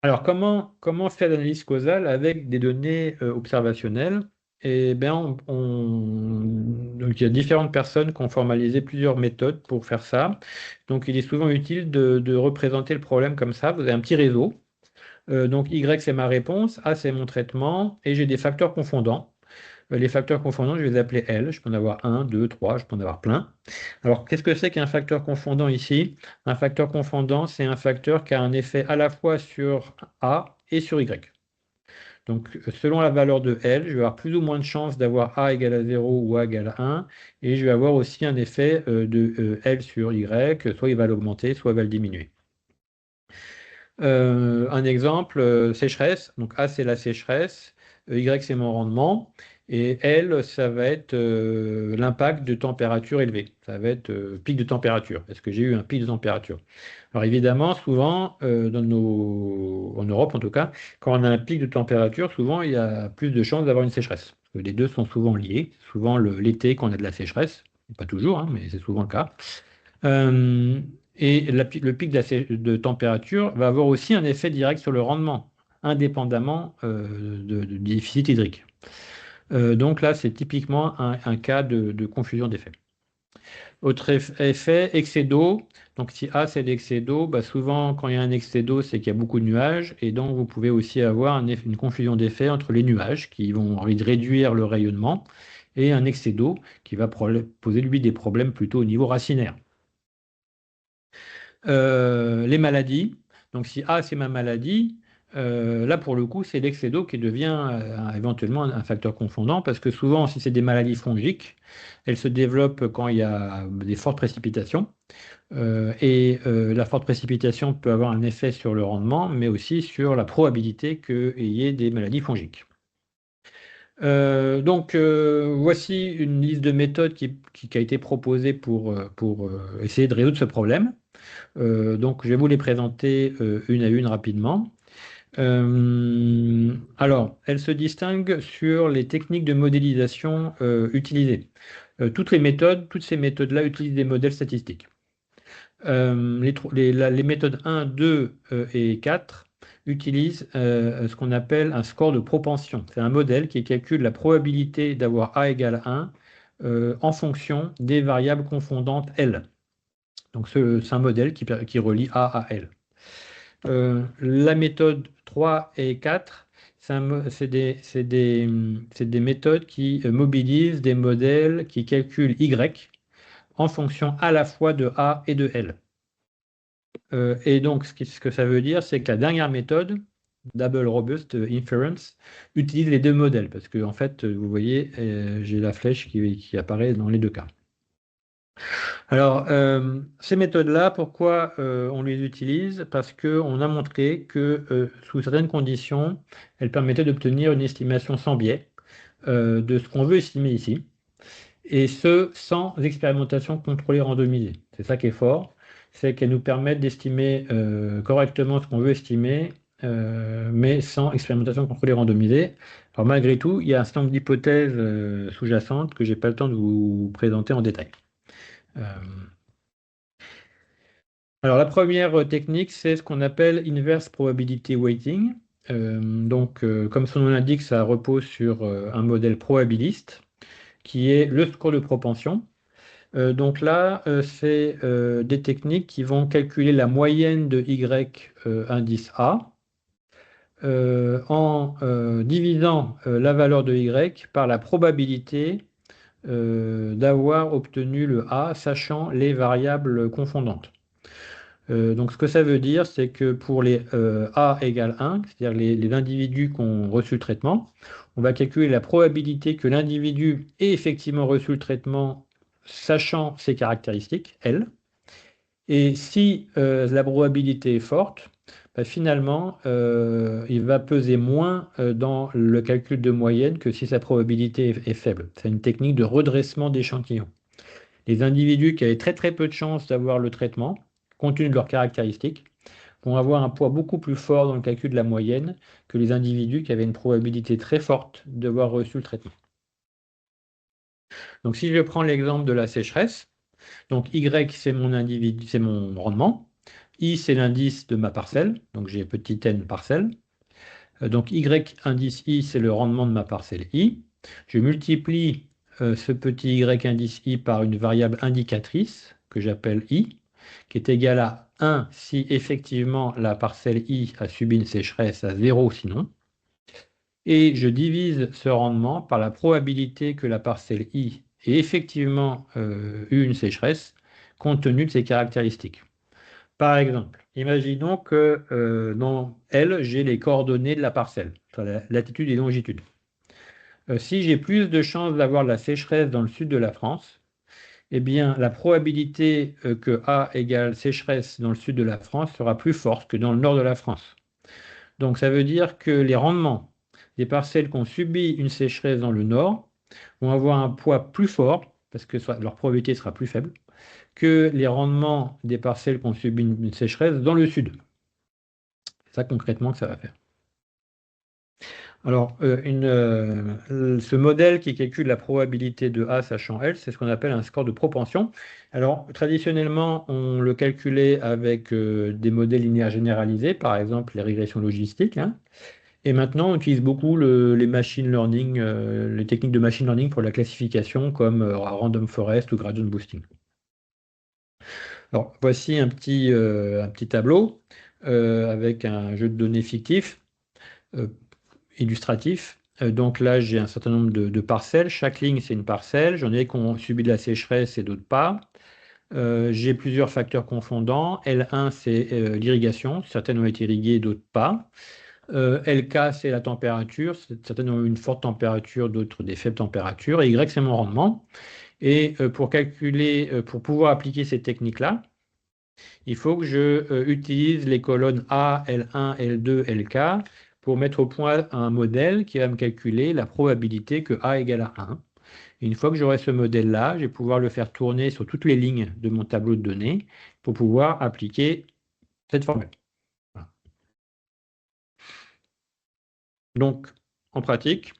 Alors comment faire l'analyse causale avec des données observationnelles? Eh bien, donc, il y a différentes personnes qui ont formalisé plusieurs méthodes pour faire ça. Donc, il est souvent utile de représenter le problème comme ça. Vous avez un petit réseau. Donc Y, c'est ma réponse, A, c'est mon traitement, et j'ai des facteurs confondants. Les facteurs confondants, je vais les appeler L. Je peux en avoir un, deux, trois, je peux en avoir plein. Alors, qu'est-ce que c'est qu'un facteur confondant ici? Un facteur confondant, c'est un facteur qui a un effet à la fois sur A et sur Y. Donc, selon la valeur de L, je vais avoir plus ou moins de chances d'avoir A égale à 0 ou A égale à 1, et je vais avoir aussi un effet de L sur Y, soit il va l'augmenter, soit il va le diminuer. Un exemple, sécheresse. Donc A, c'est la sécheresse. Y, c'est mon rendement. Et L, ça va être l'impact de température élevée. Ça va être pic de température. Est-ce que j'ai eu un pic de température? Alors évidemment, souvent, en Europe en tout cas, quand on a un pic de température, souvent il y a plus de chances d'avoir une sécheresse. Parce que les deux sont souvent liés. Souvent l'été, quand on a de la sécheresse, pas toujours, hein, mais c'est souvent le cas. Euh, et le pic de température va avoir aussi un effet direct sur le rendement, indépendamment du déficit hydrique. Donc là, c'est typiquement un cas de confusion d'effets. Autre effet, excès d'eau. Donc si A, c'est l'excès d'eau, bah, souvent quand il y a un excès d'eau, c'est qu'il y a beaucoup de nuages. Et donc vous pouvez aussi avoir une confusion d'effets entre les nuages qui vont réduire le rayonnement et un excès d'eau qui va poser lui des problèmes plutôt au niveau racinaire. Les maladies. Donc si A, c'est ma maladie, Là, pour le coup, c'est l'excès d'eau qui devient éventuellement un facteur confondant, parce que souvent, si c'est des maladies fongiques, elles se développent quand il y a des fortes précipitations. La forte précipitation peut avoir un effet sur le rendement, mais aussi sur la probabilité qu'il y ait des maladies fongiques. Voici une liste de méthodes qui a été proposée pour essayer de résoudre ce problème. Donc, je vais vous les présenter une à une rapidement. Alors, elles se distinguent sur les techniques de modélisation utilisées. Toutes ces méthodes-là utilisent des modèles statistiques. Les méthodes 1, 2 et 4 utilisent ce qu'on appelle un score de propension. C'est un modèle qui calcule la probabilité d'avoir A égale 1 en fonction des variables confondantes L. Donc, c'est un modèle qui relie A à L. La méthode 3 et 4, c'est des méthodes qui mobilisent des modèles qui calculent Y en fonction à la fois de A et de L. Et donc, ce que ça veut dire, c'est que la dernière méthode, Double Robust Inference, utilise les deux modèles, parce que, en fait, vous voyez, j'ai la flèche qui apparaît dans les deux cas. Alors, ces méthodes-là, pourquoi on les utilise? Parce qu'on a montré que sous certaines conditions, elles permettaient d'obtenir une estimation sans biais de ce qu'on veut estimer ici, et ce, sans expérimentation contrôlée randomisée. C'est ça qui est fort, c'est qu'elles nous permettent d'estimer correctement ce qu'on veut estimer, mais sans expérimentation contrôlée randomisée. Alors malgré tout, il y a un certain nombre d'hypothèses sous-jacentes que je n'ai pas le temps de vous présenter en détail. Alors, la première technique, c'est ce qu'on appelle inverse probability weighting. Comme son nom l'indique, ça repose sur un modèle probabiliste qui est le score de propension. Donc là, c'est des techniques qui vont calculer la moyenne de Y indice A en divisant la valeur de Y par la probabilité d'avoir obtenu le A, sachant les variables confondantes. Donc, ce que ça veut dire, c'est que pour les A égale 1, c'est-à-dire les individus qui ont reçu le traitement, on va calculer la probabilité que l'individu ait effectivement reçu le traitement, sachant ses caractéristiques, L. Et si la probabilité est forte, bah, finalement, il va peser moins dans le calcul de moyenne que si sa probabilité est faible. C'est une technique de redressement d'échantillons. Les individus qui avaient très très peu de chances d'avoir le traitement, compte tenu de leurs caractéristiques, vont avoir un poids beaucoup plus fort dans le calcul de la moyenne que les individus qui avaient une probabilité très forte d'avoir reçu le traitement. Donc si je prends l'exemple de la sécheresse, donc Y c'est mon individu, c'est mon rendement, I c'est l'indice de ma parcelle, donc j'ai petit n parcelle. Donc Y indice I c'est le rendement de ma parcelle I. Je multiplie ce petit Y indice I par une variable indicatrice que j'appelle I, qui est égale à 1 si effectivement la parcelle I a subi une sécheresse, à 0 sinon. Et je divise ce rendement par la probabilité que la parcelle I ait effectivement eu une sécheresse compte tenu de ses caractéristiques. Par exemple, imaginons que dans L, j'ai les coordonnées de la parcelle, la latitude et longitude. Si j'ai plus de chances d'avoir de la sécheresse dans le sud de la France, eh bien, la probabilité que A égale sécheresse dans le sud de la France sera plus forte que dans le nord de la France. Donc, ça veut dire que les rendements des parcelles qui ont subi une sécheresse dans le nord vont avoir un poids plus fort, parce que leur probabilité sera plus faible, que les rendements des parcelles qui ont subi une sécheresse dans le sud. C'est ça concrètement que ça va faire. Alors, ce modèle qui calcule la probabilité de A sachant L, c'est ce qu'on appelle un score de propension. Alors, traditionnellement, on le calculait avec des modèles linéaires généralisés, par exemple les régressions logistiques, hein. Et maintenant, on utilise beaucoup les machine learning, les techniques de machine learning pour la classification, comme random forest ou gradient boosting. Alors, voici un petit tableau avec un jeu de données fictif. Illustratif. Donc là, j'ai un certain nombre de parcelles. Chaque ligne, c'est une parcelle. J'en ai qui ont subi de la sécheresse et d'autres pas. J'ai plusieurs facteurs confondants. L1, c'est l'irrigation. Certaines ont été irriguées, d'autres pas. LK, c'est la température. Certaines ont une forte température, d'autres des faibles températures. Et Y, c'est mon rendement. Et pour calculer, pour pouvoir appliquer ces techniques-là, il faut que je utilise les colonnes A, L1, L2, LK pour mettre au point un modèle qui va me calculer la probabilité que A égale à 1. Et une fois que j'aurai ce modèle-là, je vais pouvoir le faire tourner sur toutes les lignes de mon tableau de données pour pouvoir appliquer cette formule. Voilà. Donc, en pratique,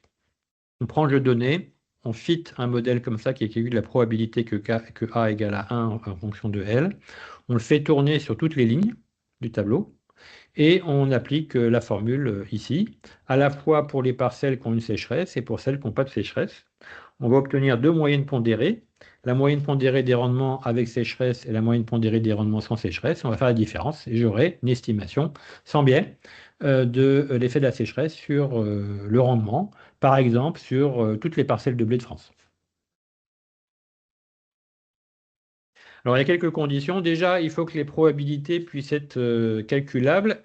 on prend le jeu de données, on fit un modèle comme ça qui calcule la probabilité que A égale à 1 en fonction de L. On le fait tourner sur toutes les lignes du tableau et on applique la formule ici, à la fois pour les parcelles qui ont une sécheresse et pour celles qui n'ont pas de sécheresse. On va obtenir deux moyennes pondérées, la moyenne pondérée des rendements avec sécheresse et la moyenne pondérée des rendements sans sécheresse. On va faire la différence et j'aurai une estimation sans biais de l'effet de la sécheresse sur le rendement, par exemple sur toutes les parcelles de blé de France. Alors, il y a quelques conditions. Déjà, il faut que les probabilités puissent être calculables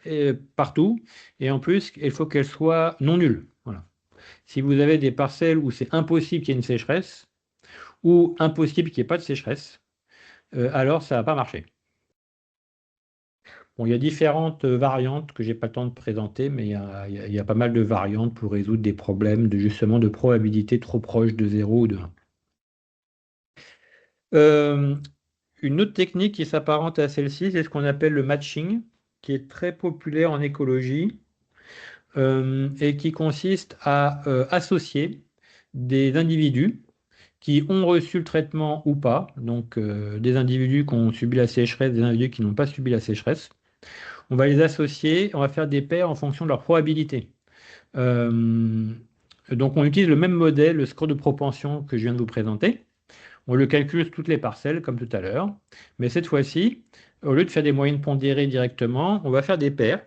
partout. Et en plus, il faut qu'elles soient non nulles. Voilà. Si vous avez des parcelles où c'est impossible qu'il y ait une sécheresse, ou impossible qu'il n'y ait pas de sécheresse, alors ça ne va pas marcher. Bon, il y a différentes variantes que je n'ai pas le temps de présenter, mais il y a pas mal de variantes pour résoudre des problèmes justement de probabilité trop proche de 0 ou de 1. Une autre technique qui s'apparente à celle-ci, c'est ce qu'on appelle le matching, qui est très populaire en écologie et qui consiste à associer des individus qui ont reçu le traitement ou pas, donc des individus qui ont subi la sécheresse, des individus qui n'ont pas subi la sécheresse. On va les associer, on va faire des paires en fonction de leur probabilité. Donc on utilise le même modèle, le score de propension que je viens de vous présenter. On le calcule sur toutes les parcelles, comme tout à l'heure. Mais cette fois-ci, au lieu de faire des moyennes pondérées directement, on va faire des paires.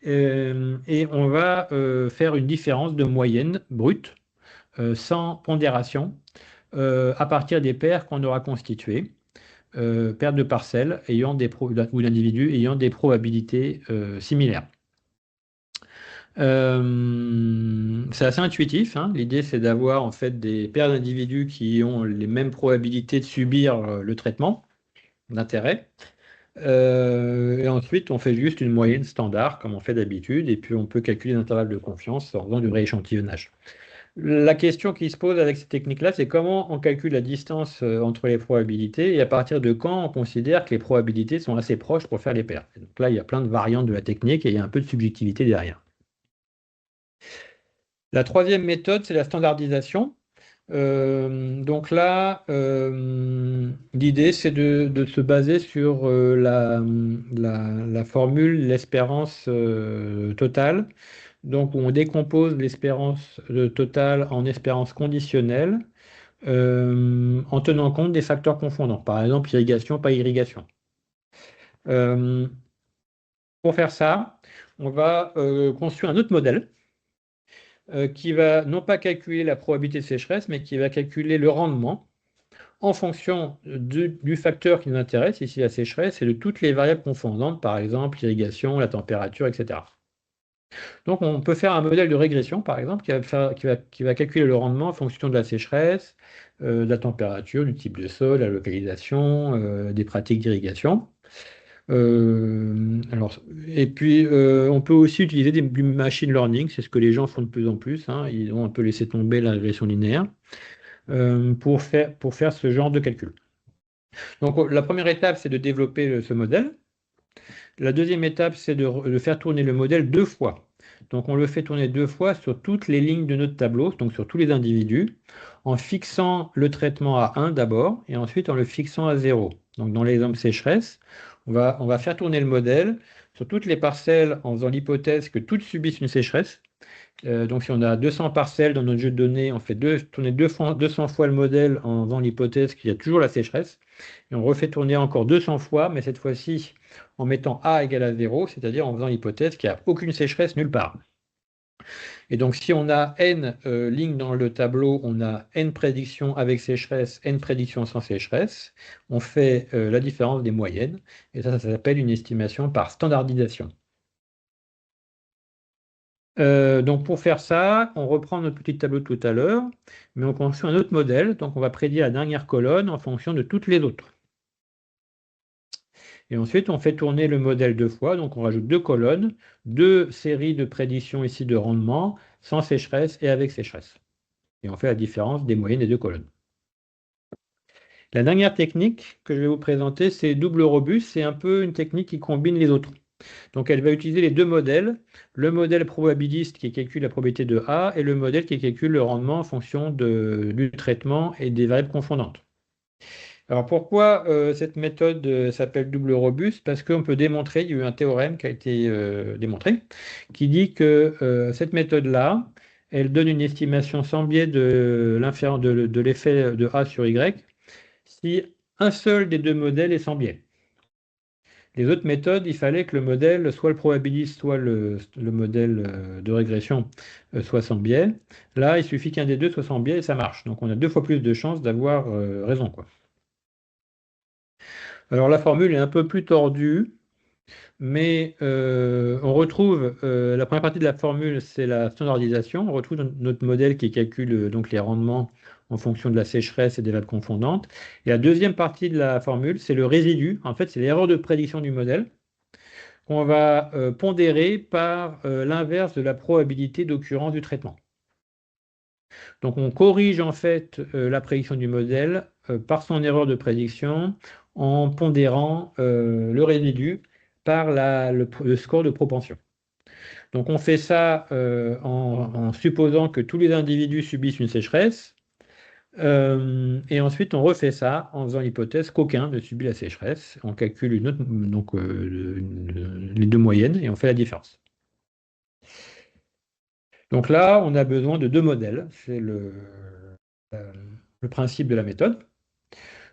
Et on va faire une différence de moyenne brute, sans pondération, à partir des paires qu'on aura constituées, paires de parcelles ou d'individus ayant des probabilités similaires. C'est assez intuitif, hein. L'idée, c'est d'avoir en fait des paires d'individus qui ont les mêmes probabilités de subir le traitement d'intérêt. Et ensuite, on fait juste une moyenne standard, comme on fait d'habitude, et puis on peut calculer l'intervalle de confiance en faisant du rééchantillonnage. La question qui se pose avec cette technique-là, c'est comment on calcule la distance entre les probabilités et à partir de quand on considère que les probabilités sont assez proches pour faire les paires. Et donc là, il y a plein de variantes de la technique et il y a un peu de subjectivité derrière. La troisième méthode, c'est la standardisation. Donc là, l'idée, c'est de se baser sur la formule, l'espérance totale. Donc, on décompose l'espérance totale en espérance conditionnelle en tenant compte des facteurs confondants. Par exemple, irrigation, pas irrigation. Pour faire ça, on va construire un autre modèle qui va non pas calculer la probabilité de sécheresse, mais qui va calculer le rendement en fonction du facteur qui nous intéresse, ici la sécheresse, et de toutes les variables confondantes, par exemple l'irrigation, la température, etc. Donc on peut faire un modèle de régression, par exemple, qui va calculer le rendement en fonction de la sécheresse, de la température, du type de sol, la localisation, des pratiques d'irrigation. Et puis, on peut aussi utiliser du machine learning, c'est ce que les gens font de plus en plus, hein. Ils ont un peu laissé tomber la régression linéaire pour faire ce genre de calcul. Donc, la première étape, c'est de développer ce modèle. La deuxième étape, c'est de faire tourner le modèle deux fois. Donc, on le fait tourner deux fois sur toutes les lignes de notre tableau, donc sur tous les individus, en fixant le traitement à 1 d'abord, et ensuite en le fixant à 0. Donc, dans l'exemple sécheresse, on va faire tourner le modèle sur toutes les parcelles en faisant l'hypothèse que toutes subissent une sécheresse. Donc, si on a 200 parcelles dans notre jeu de données, on fait tourner 200 fois le modèle en faisant l'hypothèse qu'il y a toujours la sécheresse. Et on refait tourner encore 200 fois, mais cette fois-ci en mettant A égale à 0, c'est-à-dire en faisant l'hypothèse qu'il n'y a aucune sécheresse nulle part. Et donc, si on a n lignes dans le tableau, on a n prédictions avec sécheresse, n prédictions sans sécheresse. On fait la différence des moyennes. Et ça s'appelle une estimation par standardisation. Donc pour faire ça, on reprend notre petit tableau de tout à l'heure, mais on construit un autre modèle. Donc on va prédire la dernière colonne en fonction de toutes les autres. Et ensuite, on fait tourner le modèle deux fois. Donc on rajoute deux colonnes, deux séries de prédictions ici de rendement, sans sécheresse et avec sécheresse. Et on fait la différence des moyennes des deux colonnes. La dernière technique que je vais vous présenter, c'est double robuste. C'est un peu une technique qui combine les autres. Donc elle va utiliser les deux modèles, le modèle probabiliste qui calcule la probabilité de A et le modèle qui calcule le rendement en fonction du traitement et des variables confondantes. Alors pourquoi cette méthode s'appelle double robuste? Parce qu'on peut démontrer, il y a eu un théorème qui a été démontré, qui dit que cette méthode-là, elle donne une estimation sans biais de l'effet de A sur Y si un seul des deux modèles est sans biais. Les autres méthodes, il fallait que le modèle, soit le probabiliste, soit le modèle de régression, soit sans biais. Là, il suffit qu'un des deux soit sans biais et ça marche. Donc on a deux fois plus de chances d'avoir raison, quoi. Alors la formule est un peu plus tordue, mais on retrouve la première partie de la formule, c'est la standardisation. On retrouve notre modèle qui calcule donc les rendements en fonction de la sécheresse et des variables confondantes. Et la deuxième partie de la formule, c'est le résidu. En fait, c'est l'erreur de prédiction du modèle qu'on va pondérer par l'inverse de la probabilité d'occurrence du traitement. Donc on corrige en fait la prédiction du modèle par son erreur de prédiction en pondérant le résidu par le score de propension. Donc on fait ça en supposant que tous les individus subissent une sécheresse. Et ensuite, on refait ça en faisant l'hypothèse qu'aucun ne subit la sécheresse. On calcule les deux moyennes et on fait la différence. Donc là, on a besoin de deux modèles. C'est le principe de la méthode.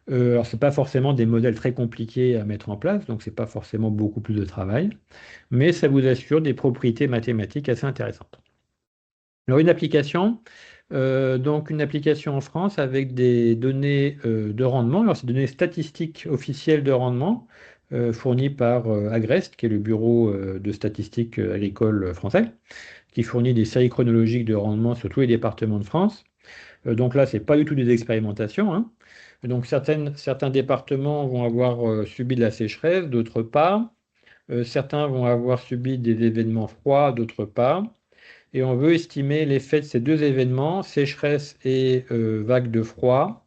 Alors, ce n'est pas forcément des modèles très compliqués à mettre en place, donc ce n'est pas forcément beaucoup plus de travail, mais ça vous assure des propriétés mathématiques assez intéressantes. Alors, une application, donc une application en France avec des données de rendement. Alors, c'est des données statistiques officielles de rendement fournies par Agrest, qui est le bureau de statistiques agricoles français, qui fournit des séries chronologiques de rendement sur tous les départements de France. Donc là, ce n'est pas du tout des expérimentations, hein. Donc certains départements vont avoir subi de la sécheresse, d'autres pas. Certains vont avoir subi des événements froids, d'autres pas. Et on veut estimer l'effet de ces deux événements, sécheresse et vague de froid,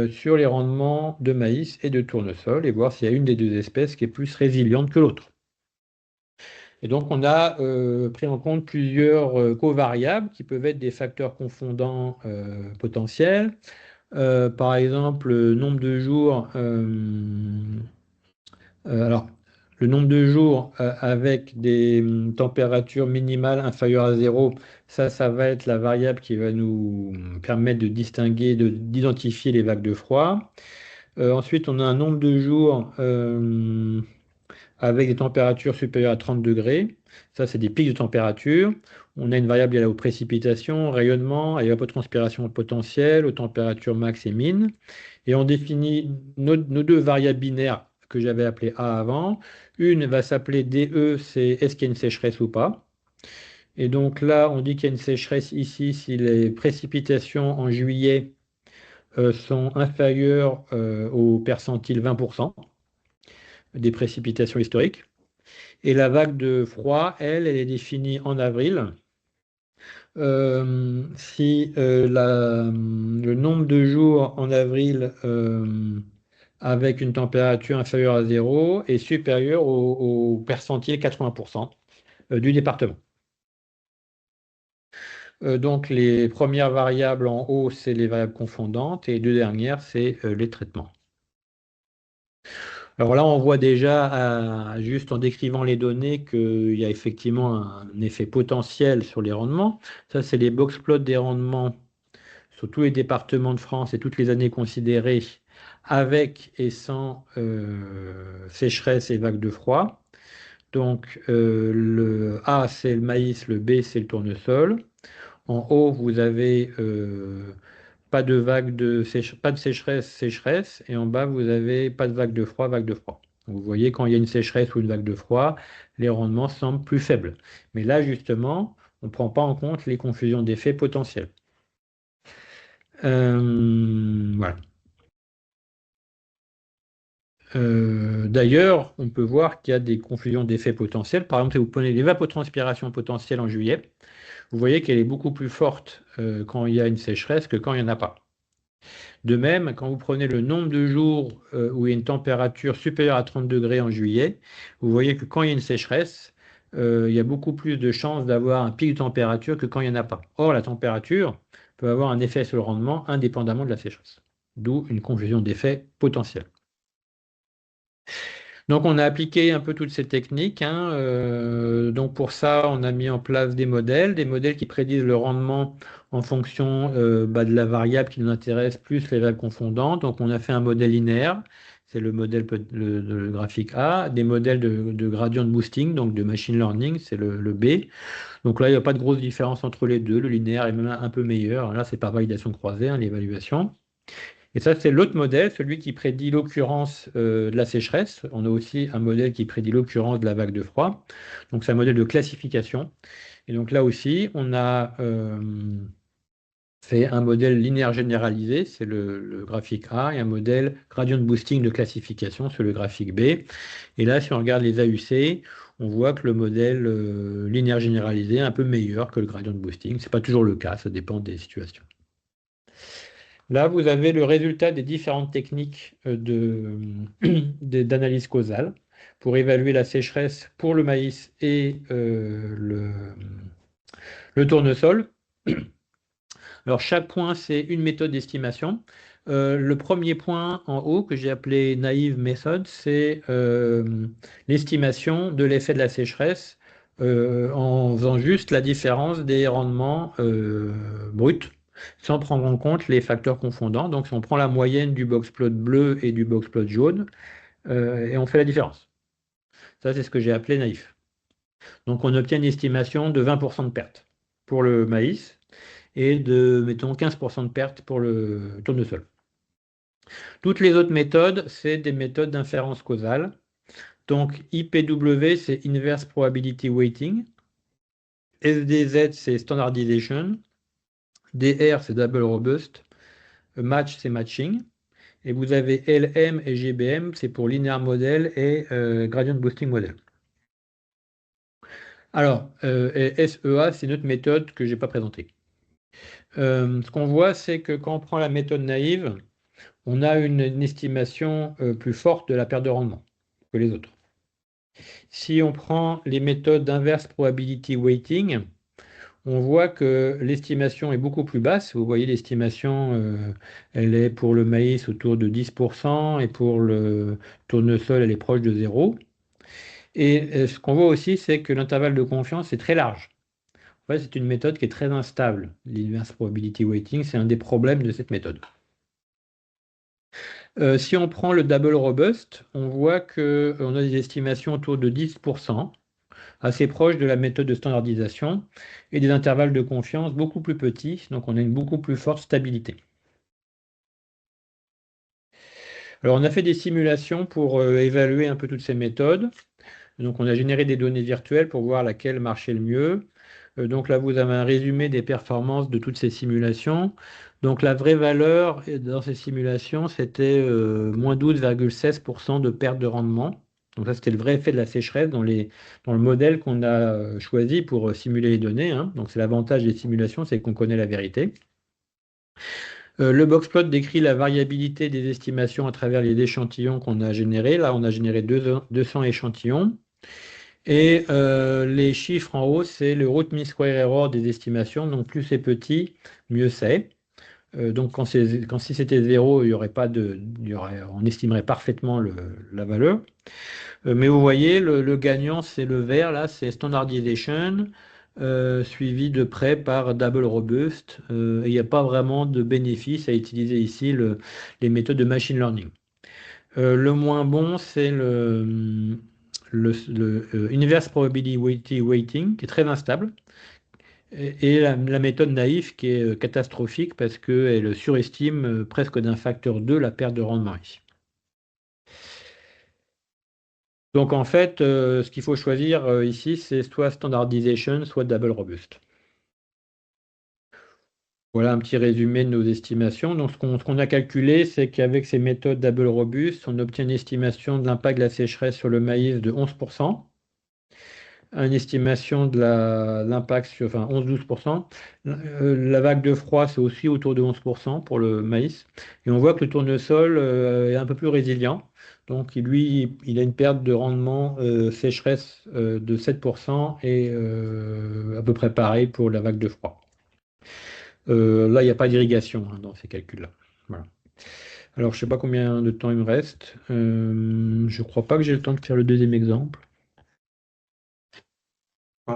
sur les rendements de maïs et de tournesol et voir s'il y a une des deux espèces qui est plus résiliente que l'autre. Et donc, on a pris en compte plusieurs covariables qui peuvent être des facteurs confondants potentiels. Par exemple, le nombre de jours, alors, le nombre de jours avec des températures minimales inférieures à zéro, ça va être la variable qui va nous permettre de distinguer, d'identifier les vagues de froid. Ensuite, on a un nombre de jours avec des températures supérieures à 30 degrés. Ça, c'est des pics de température. On a une variable liée aux précipitations, rayonnement, à l'évapotranspiration potentielle, aux températures max et min. Et on définit nos deux variables binaires que j'avais appelées A avant. Une va s'appeler DE, c'est est-ce qu'il y a une sécheresse ou pas. Et donc là, on dit qu'il y a une sécheresse ici si les précipitations en juillet sont inférieures au percentile 20% des précipitations historiques. Et la vague de froid, elle est définie en avril. Si le nombre de jours en avril avec une température inférieure à zéro est supérieur au percentile 80% du département. Donc les premières variables en haut, c'est les variables confondantes et les deux dernières, c'est les traitements. Alors là, on voit déjà, juste en décrivant les données, qu'il y a effectivement un effet potentiel sur les rendements. Ça, c'est les box-plots des rendements sur tous les départements de France et toutes les années considérées, avec et sans sécheresse et vagues de froid. Donc, le A, c'est le maïs, le B, c'est le tournesol. En haut, vous avez pas de pas de sécheresse, et en bas, vous avez pas de vague de froid, vague de froid. Vous voyez, quand il y a une sécheresse ou une vague de froid, les rendements semblent plus faibles. Mais là, justement, On ne prend pas en compte les confusions d'effets potentiels. Voilà. D'ailleurs, on peut voir qu'il y a des confusions d'effets potentiels. Par exemple, si vous prenez l'évapotranspiration potentielle en juillet, vous voyez qu'elle est beaucoup plus forte quand il y a une sécheresse que quand il n'y en a pas. De même, quand vous prenez le nombre de jours où il y a une température supérieure à 30 degrés en juillet, vous voyez que quand il y a une sécheresse, il y a beaucoup plus de chances d'avoir un pic de température que quand il n'y en a pas. Or, la température peut avoir un effet sur le rendement indépendamment de la sécheresse. D'où une confusion d'effets potentielle. Donc, on a appliqué un peu toutes ces techniques, hein. Donc, pour ça, on a mis en place des modèles qui prédisent le rendement en fonction de la variable qui nous intéresse, plus les variables confondantes. Donc, on a fait un modèle linéaire, c'est le modèle le graphique A, des modèles de gradient boosting, donc de machine learning, c'est le B. Donc là, il n'y a pas de grosse différence entre les deux. Le linéaire est même un peu meilleur. Là, c'est par validation croisée, hein, l'évaluation. Et ça, c'est l'autre modèle, celui qui prédit l'occurrence de la sécheresse. On a aussi un modèle qui prédit l'occurrence de la vague de froid. Donc, c'est un modèle de classification. Et donc là aussi, on a fait un modèle linéaire généralisé, c'est le graphique A, et un modèle gradient boosting de classification, c'est le graphique B. Et là, si on regarde les AUC, on voit que le modèle linéaire généralisé est un peu meilleur que le gradient boosting. Ce n'est pas toujours le cas, ça dépend des situations. Là, vous avez le résultat des différentes techniques d'analyse causale pour évaluer la sécheresse pour le maïs et le tournesol. Alors, chaque point, c'est une méthode d'estimation. Le premier point en haut, que j'ai appelé naive méthode, c'est l'estimation de l'effet de la sécheresse en faisant juste la différence des rendements bruts, sans prendre en compte les facteurs confondants. Donc, si on prend la moyenne du box-plot bleu et du box-plot jaune, et on fait la différence. Ça, c'est ce que j'ai appelé naïf. Donc, on obtient une estimation de 20% de perte pour le maïs et de, mettons, 15% de perte pour le tournesol. Toutes les autres méthodes, c'est des méthodes d'inférence causale. Donc, IPW, c'est Inverse Probability Weighting. SDZ, c'est Standardization. DR, c'est Double Robust. Match, c'est Matching. Et vous avez LM et GBM, c'est pour Linear Model et Gradient Boosting Model. Alors, et SEA, c'est une autre méthode que je n'ai pas présentée. Ce qu'on voit, c'est que quand on prend la méthode naïve, on a une estimation plus forte de la perte de rendement que les autres. Si on prend les méthodes d'inverse probability weighting, on voit que l'estimation est beaucoup plus basse. Vous voyez, l'estimation, elle est pour le maïs autour de 10% et pour le tournesol, elle est proche de 0. Et ce qu'on voit aussi, c'est que l'intervalle de confiance est très large. En fait, c'est une méthode qui est très instable. L'inverse probability weighting, c'est un des problèmes de cette méthode. Si on prend le double robust, on voit qu'on a des estimations autour de 10%, assez proches de la méthode de standardisation, et des intervalles de confiance beaucoup plus petits, donc on a une beaucoup plus forte stabilité. Alors on a fait des simulations pour évaluer un peu toutes ces méthodes. Donc on a généré des données virtuelles pour voir laquelle marchait le mieux. Donc là, vous avez un résumé des performances de toutes ces simulations. Donc la vraie valeur dans ces simulations, c'était moins 12,16% de perte de rendement. Donc ça, c'était le vrai effet de la sécheresse dans le modèle qu'on a choisi pour simuler les données, hein. Donc c'est l'avantage des simulations, c'est qu'on connaît la vérité. Le boxplot décrit la variabilité des estimations à travers les échantillons qu'on a générés. Là, on a généré 200 échantillons. Et les chiffres en haut, c'est le root mean square error des estimations. Donc plus c'est petit, mieux c'est. Donc si c'était 0, on estimerait parfaitement la valeur. Mais vous voyez, le gagnant, c'est le vert, là, c'est standardization, suivi de près par double robust. Et il n'y a pas vraiment de bénéfice à utiliser ici les méthodes de machine learning. Le moins bon, c'est le inverse probability weighting, qui est très instable, et la méthode naïve qui est catastrophique parce qu'elle surestime presque d'un facteur 2 la perte de rendement ici. Donc en fait, ce qu'il faut choisir ici, c'est soit standardization, soit double robust. Voilà un petit résumé de nos estimations. Donc, ce qu'on a calculé, c'est qu'avec ces méthodes d'Abel Robust, on obtient une estimation de l'impact de la sécheresse sur le maïs de 11%, une estimation de l'impact sur, enfin 11-12%. La vague de froid, c'est aussi autour de 11% pour le maïs. Et on voit que le tournesol est un peu plus résilient. Donc, lui, il a une perte de rendement sécheresse de 7% et à peu près pareil pour la vague de froid. Là, il n'y a pas d'irrigation dans ces calculs-là. Voilà. Alors, je ne sais pas combien de temps il me reste. Je ne crois pas que j'ai le temps de faire le deuxième exemple. Ouais,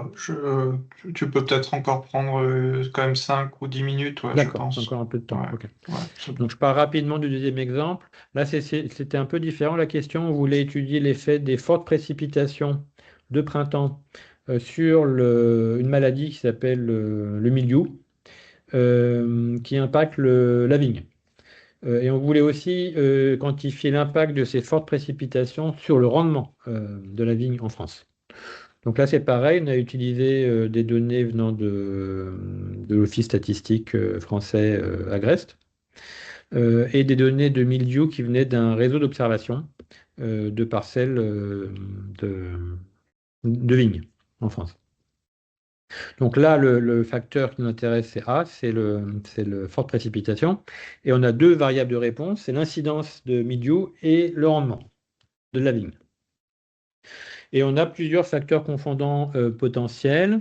tu peux peut-être encore prendre quand même 5 ou 10 minutes, ouais, je D'accord, pense. encore un peu de temps. Ouais, Ok. ouais, c'est Donc, bon. je pars rapidement du deuxième exemple. Là, c'était un peu différent la question. On voulait étudier l'effet des fortes précipitations de printemps sur une maladie qui s'appelle le mildiou, qui impacte la vigne. Et on voulait aussi quantifier l'impact de ces fortes précipitations sur le rendement de la vigne en France. Donc là, c'est pareil, on a utilisé des données venant de l'Office statistique français Agreste et des données de mildiou qui venaient d'un réseau d'observation de parcelles de, de vignes en France. Donc là, le facteur qui nous intéresse, c'est A, c'est le forte précipitation. Et on a deux variables de réponse, c'est l'incidence de mildiou et le rendement de la vigne. Et on a plusieurs facteurs confondants potentiels,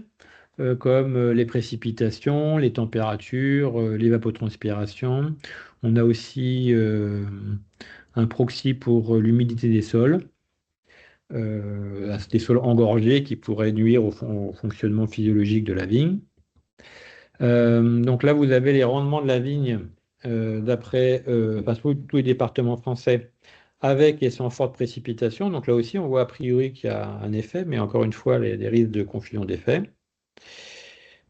comme les précipitations, les températures, l'évapotranspiration. On a aussi un proxy pour l'humidité des sols, des sols engorgés qui pourraient nuire au fonctionnement physiologique de la vigne. Donc là, vous avez les rendements de la vigne d'après enfin, tous les départements français avec et sans forte précipitation. Donc là aussi, on voit a priori qu'il y a un effet, mais encore une fois, les risques de confusion d'effets.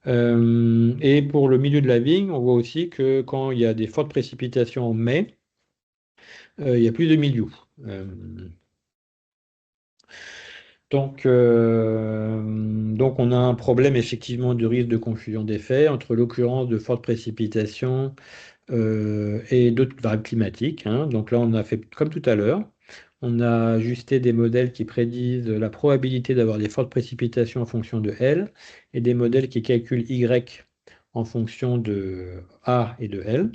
Et pour le milieu de la vigne, on voit aussi que quand il y a des fortes précipitations en mai, il y a plus de mildiou. Euh, donc on a un problème effectivement de risque de confusion d'effets entre l'occurrence de fortes précipitations et d'autres variables climatiques, hein. Donc là, on a fait comme tout à l'heure. On a ajusté des modèles qui prédisent la probabilité d'avoir des fortes précipitations en fonction de L et des modèles qui calculent Y en fonction de A et de L.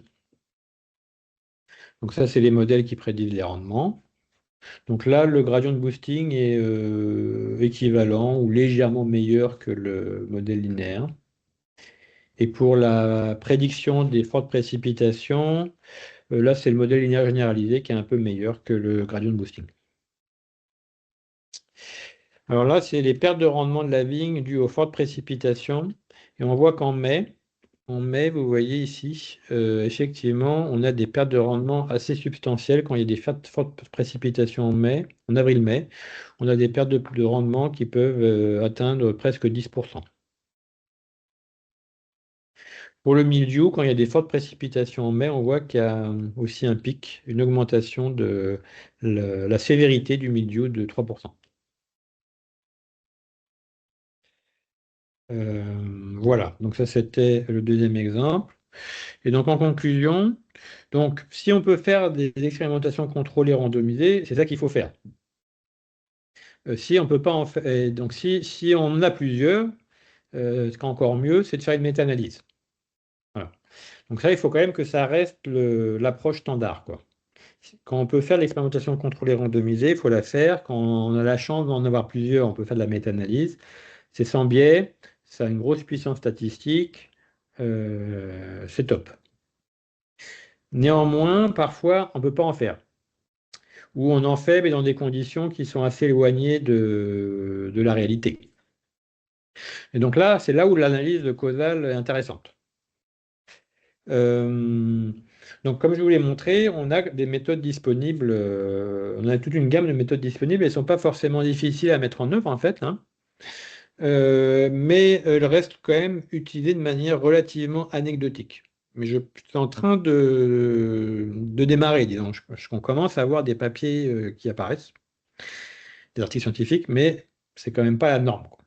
Donc ça, c'est les modèles qui prédisent les rendements. Donc là, le gradient de boosting est équivalent ou légèrement meilleur que le modèle linéaire. Et pour la prédiction des fortes précipitations, là, c'est le modèle linéaire généralisé qui est un peu meilleur que le gradient de boosting. Alors là, c'est les pertes de rendement de la vigne dues aux fortes précipitations. Et on voit en mai, vous voyez ici, effectivement, on a des pertes de rendement assez substantielles quand il y a des fortes précipitations en avril-mai. On a des pertes de rendement qui peuvent atteindre presque 10%. Pour le mildiou, quand il y a des fortes précipitations en mai, on voit qu'il y a aussi un pic, une augmentation de la sévérité du mildiou de 3%. Voilà, donc ça c'était le deuxième exemple. Et donc en conclusion, donc si on peut faire des expérimentations contrôlées randomisées, c'est ça qu'il faut faire. Si on peut pas en faire, donc si on en a plusieurs, ce qui est encore mieux, c'est de faire une méta-analyse. Voilà. Donc ça, il faut quand même que ça reste l'approche standard, quoi. Quand on peut faire l'expérimentation contrôlée randomisée, il faut la faire. Quand on a la chance d'en avoir plusieurs, on peut faire de la méta-analyse. C'est sans biais, ça a une grosse puissance statistique, c'est top. Néanmoins, parfois, on ne peut pas en faire. Ou on en fait, mais dans des conditions qui sont assez éloignées de la réalité. Et donc là, c'est là où l'analyse causale est intéressante. Euh, donc, comme je vous l'ai montré, on a des méthodes disponibles, on a toute une gamme de méthodes disponibles, elles ne sont pas forcément difficiles à mettre en œuvre en fait, hein. Mais elles restent quand même utilisées de manière relativement anecdotique. Mais je suis en train de démarrer, disons. On commence à avoir des papiers qui apparaissent, des articles scientifiques, mais c'est quand même pas la norme, quoi.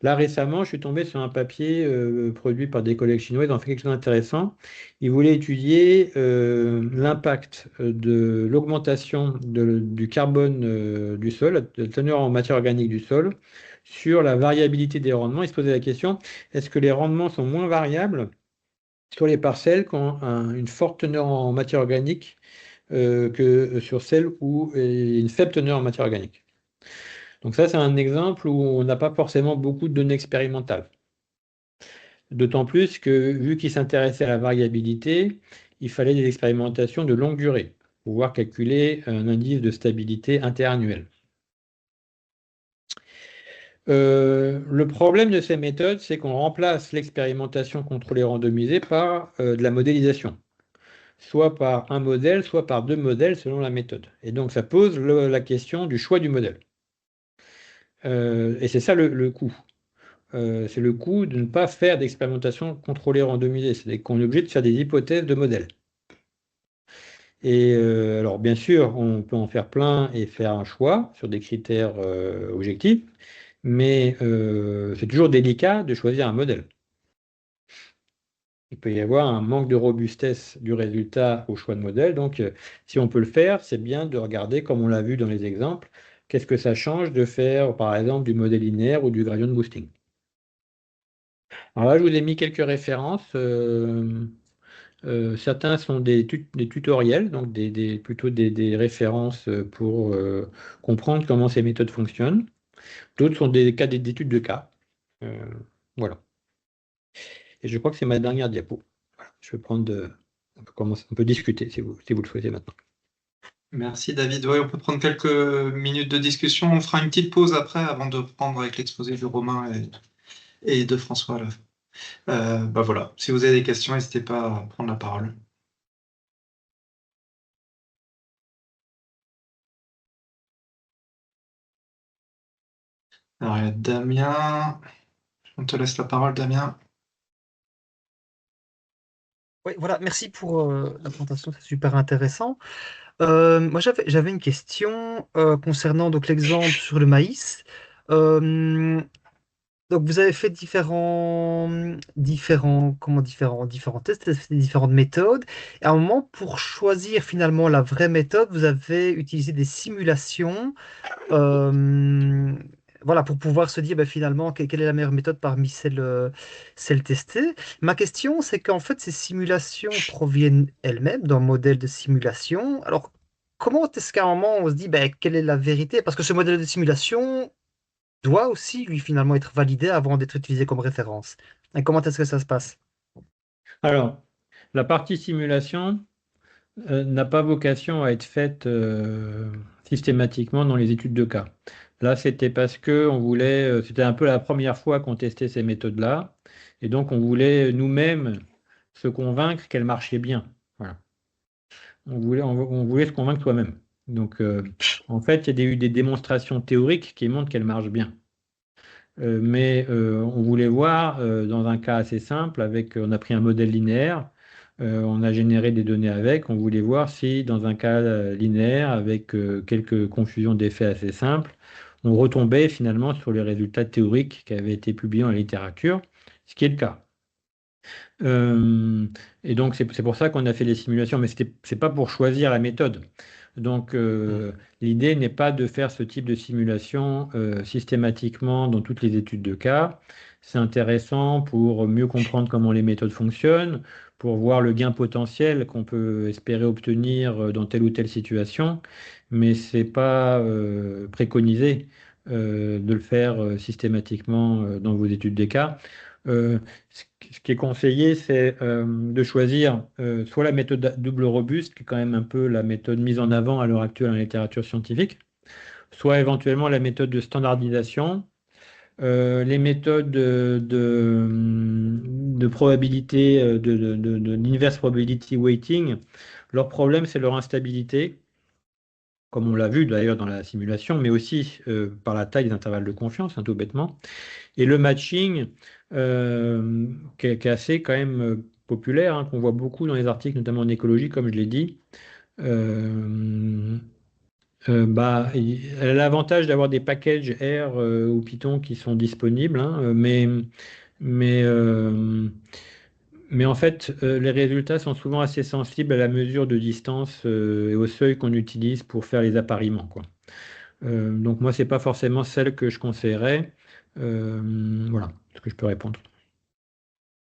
Là, récemment, je suis tombé sur un papier produit par des collègues chinois. Ils ont fait quelque chose d'intéressant. Ils voulaient étudier l'impact de l'augmentation du carbone du sol, de la teneur en matière organique du sol, sur la variabilité des rendements. Ils se posaient la question, est-ce que les rendements sont moins variables sur les parcelles qui ont une forte teneur en matière organique que sur celles où il y a une faible teneur en matière organique? Donc ça, c'est un exemple où on n'a pas forcément beaucoup de données expérimentales. D'autant plus que, vu qu'il s'intéressait à la variabilité, il fallait des expérimentations de longue durée pour pouvoir calculer un indice de stabilité interannuel. Le problème de ces méthodes, c'est qu'on remplace l'expérimentation contrôlée randomisée par de la modélisation, soit par un modèle, soit par deux modèles selon la méthode. Et donc ça pose la question du choix du modèle. Et c'est ça le coût. C'est le coût de ne pas faire d'expérimentation contrôlée randomisée. C'est qu'on est obligé de faire des hypothèses de modèles. Et alors, bien sûr, on peut en faire plein et faire un choix sur des critères objectifs, mais c'est toujours délicat de choisir un modèle. Il peut y avoir un manque de robustesse du résultat au choix de modèle. Donc, si on peut le faire, c'est bien de regarder, comme on l'a vu dans les exemples, qu'est-ce que ça change de faire, par exemple, du modèle linéaire ou du gradient boosting. Alors là, je vous ai mis quelques références. Certains sont des tutoriels, donc plutôt des références pour comprendre comment ces méthodes fonctionnent. D'autres sont des cas d'études de cas. Euh, voilà. Et je crois que c'est ma dernière diapo. Voilà. Je vais on peut discuter si vous le souhaitez maintenant. Merci David. Oui, on peut prendre quelques minutes de discussion. On fera une petite pause après avant de reprendre avec l'exposé de Romain et de François. Là. Bah voilà. Si vous avez des questions, n'hésitez pas à prendre la parole. Alors, il y a Damien. On te laisse la parole, Damien. Oui, voilà, merci pour la présentation, c'est super intéressant. Moi, j'avais une question concernant donc l'exemple sur le maïs. Euh, donc, vous avez fait différents tests, vous avez fait différentes méthodes. Et à un moment, pour choisir finalement la vraie méthode, vous avez utilisé des simulations. euh, voilà, pour pouvoir se dire ben, finalement quelle est la meilleure méthode parmi celles testées. Ma question, c'est qu'en fait, ces simulations proviennent elles-mêmes d'un modèle de simulation. Alors, comment est-ce qu'à un moment, on se dit ben, quelle est la vérité? Parce que ce modèle de simulation doit aussi, lui, finalement, être validé avant d'être utilisé comme référence. Et comment est-ce que ça se passe? Alors, la partie simulation n'a pas vocation à être faite systématiquement dans les études de cas. Là, c'était parce que c'était un peu la première fois qu'on testait ces méthodes-là, et donc on voulait nous-mêmes se convaincre qu'elles marchaient bien. Voilà. On voulait se convaincre soi-même. Donc, en fait, il y a eu des démonstrations théoriques qui montrent qu'elles marchent bien. Mais on voulait voir, dans un cas assez simple, on a pris un modèle linéaire, on a généré des données avec, on voulait voir si dans un cas linéaire, avec quelques confusions d'effets assez simples, on retombait finalement sur les résultats théoriques qui avaient été publiés dans la littérature, ce qui est le cas. Euh, et donc c'est pour ça qu'on a fait les simulations, mais c'est pas pour choisir la méthode. Donc l'idée n'est pas de faire ce type de simulation systématiquement dans toutes les études de cas. C'est intéressant pour mieux comprendre comment les méthodes fonctionnent, pour voir le gain potentiel qu'on peut espérer obtenir dans telle ou telle situation, mais c'est pas préconisé de le faire systématiquement dans vos études des cas. Euh, ce qui est conseillé, c'est de choisir soit la méthode double robuste, qui est quand même un peu la méthode mise en avant à l'heure actuelle en littérature scientifique, soit éventuellement la méthode de standardisation. Les méthodes de probabilité, d'inverse probability weighting, leur problème, c'est leur instabilité, comme on l'a vu d'ailleurs dans la simulation, mais aussi par la taille des intervalles de confiance, tout bêtement. Et le matching, qui est assez quand même populaire, hein, qu'on voit beaucoup dans les articles, notamment en écologie, comme je l'ai dit. Euh, Elle a l'avantage d'avoir des packages R ou Python qui sont disponibles, hein, mais, euh, mais en fait, les résultats sont souvent assez sensibles à la mesure de distance et au seuil qu'on utilise pour faire les appariements, quoi. Donc moi, c'est pas forcément celle que je conseillerais. Voilà ce que je peux répondre.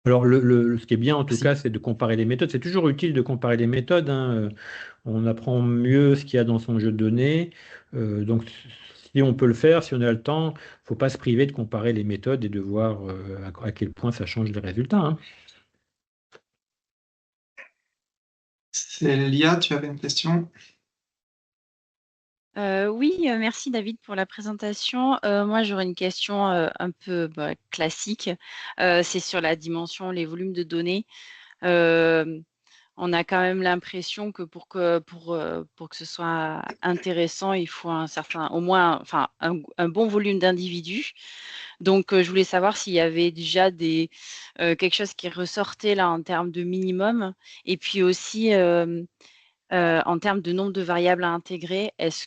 Alors, ce qui est bien en tout Merci. cas, c'est de comparer les méthodes. C'est toujours utile de comparer les méthodes, hein. On apprend mieux ce qu'il y a dans son jeu de données. Donc, si on peut le faire, si on a le temps, il ne faut pas se priver de comparer les méthodes et de voir à quel point ça change les résultats, hein. Célia, tu avais une question? Oui, merci David pour la présentation. Moi, j'aurais une question un peu classique. C'est sur la dimension, les volumes de données. Euh, on a quand même l'impression que pour que ce soit intéressant, il faut un certain, au moins, enfin, un bon volume d'individus. Donc, je voulais savoir s'il y avait déjà quelque chose qui ressortait là en termes de minimum, et puis aussi en termes de nombre de variables à intégrer. Est-ce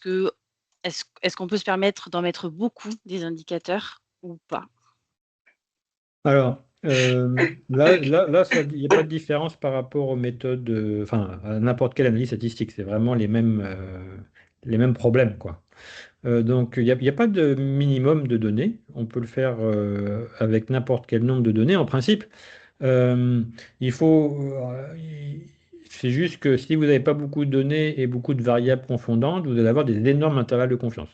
qu'on peut se permettre d'en mettre beaucoup des indicateurs ou pas? Alors, il n'y a pas de différence par rapport aux méthodes, enfin, à n'importe quelle analyse statistique. C'est vraiment les mêmes problèmes, quoi. Donc, il y a pas de minimum de données. On peut le faire avec n'importe quel nombre de données. En principe, euh, il faut, c'est juste que si vous n'avez pas beaucoup de données et beaucoup de variables confondantes, vous allez avoir des énormes intervalles de confiance.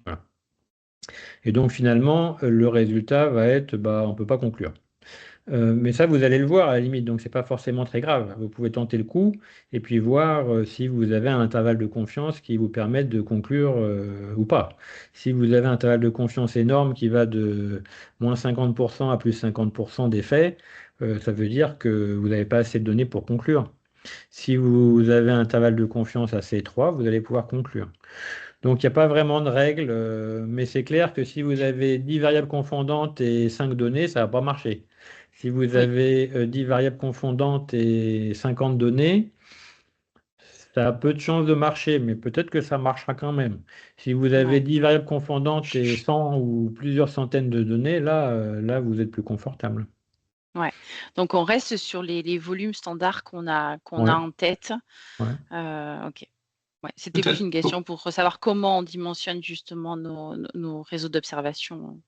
Voilà. Et donc, finalement, le résultat va être, bah, on ne peut pas conclure. Mais ça, vous allez le voir à la limite, donc c'est pas forcément très grave. Vous pouvez tenter le coup et puis voir si vous avez un intervalle de confiance qui vous permette de conclure ou pas. Si vous avez un intervalle de confiance énorme qui va de moins 50% à plus 50% d'effet, ça veut dire que vous n'avez pas assez de données pour conclure. Si vous avez un intervalle de confiance assez étroit, vous allez pouvoir conclure. Donc il n'y a pas vraiment de règle, mais c'est clair que si vous avez 10 variables confondantes et 5 données, ça ne va pas marcher. Si vous Oui, avez 10 variables confondantes et 50 données, ça a peu de chances de marcher, mais peut-être que ça marchera quand même. Si vous avez ouais, 10 variables confondantes et 100 ou plusieurs centaines de données, là vous êtes plus confortable. ouais. Donc on reste sur les volumes standards qu'on a Ouais, en tête. ouais. Ok. Ouais. C'était plus Peut-être. une question pour savoir comment on dimensionne justement nos réseaux d'observation.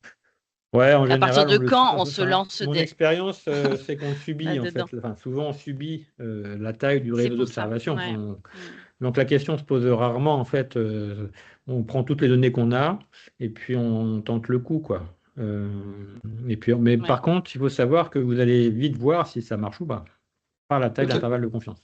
Ouais, en À partir général, de quand on se enfin, lance mon expérience, c'est qu'on le subit en là-dedans? fait. Enfin, souvent, on subit la taille du C'est réseau pour ça. d'observation. Ouais. Mm. Donc la question se pose rarement. En fait, on prend toutes les données qu'on a et puis on tente le coup, quoi. Et puis, mais Ouais. par contre, il faut savoir que vous allez vite voir si ça marche ou pas par la taille de Peut-être. l'intervalle de confiance.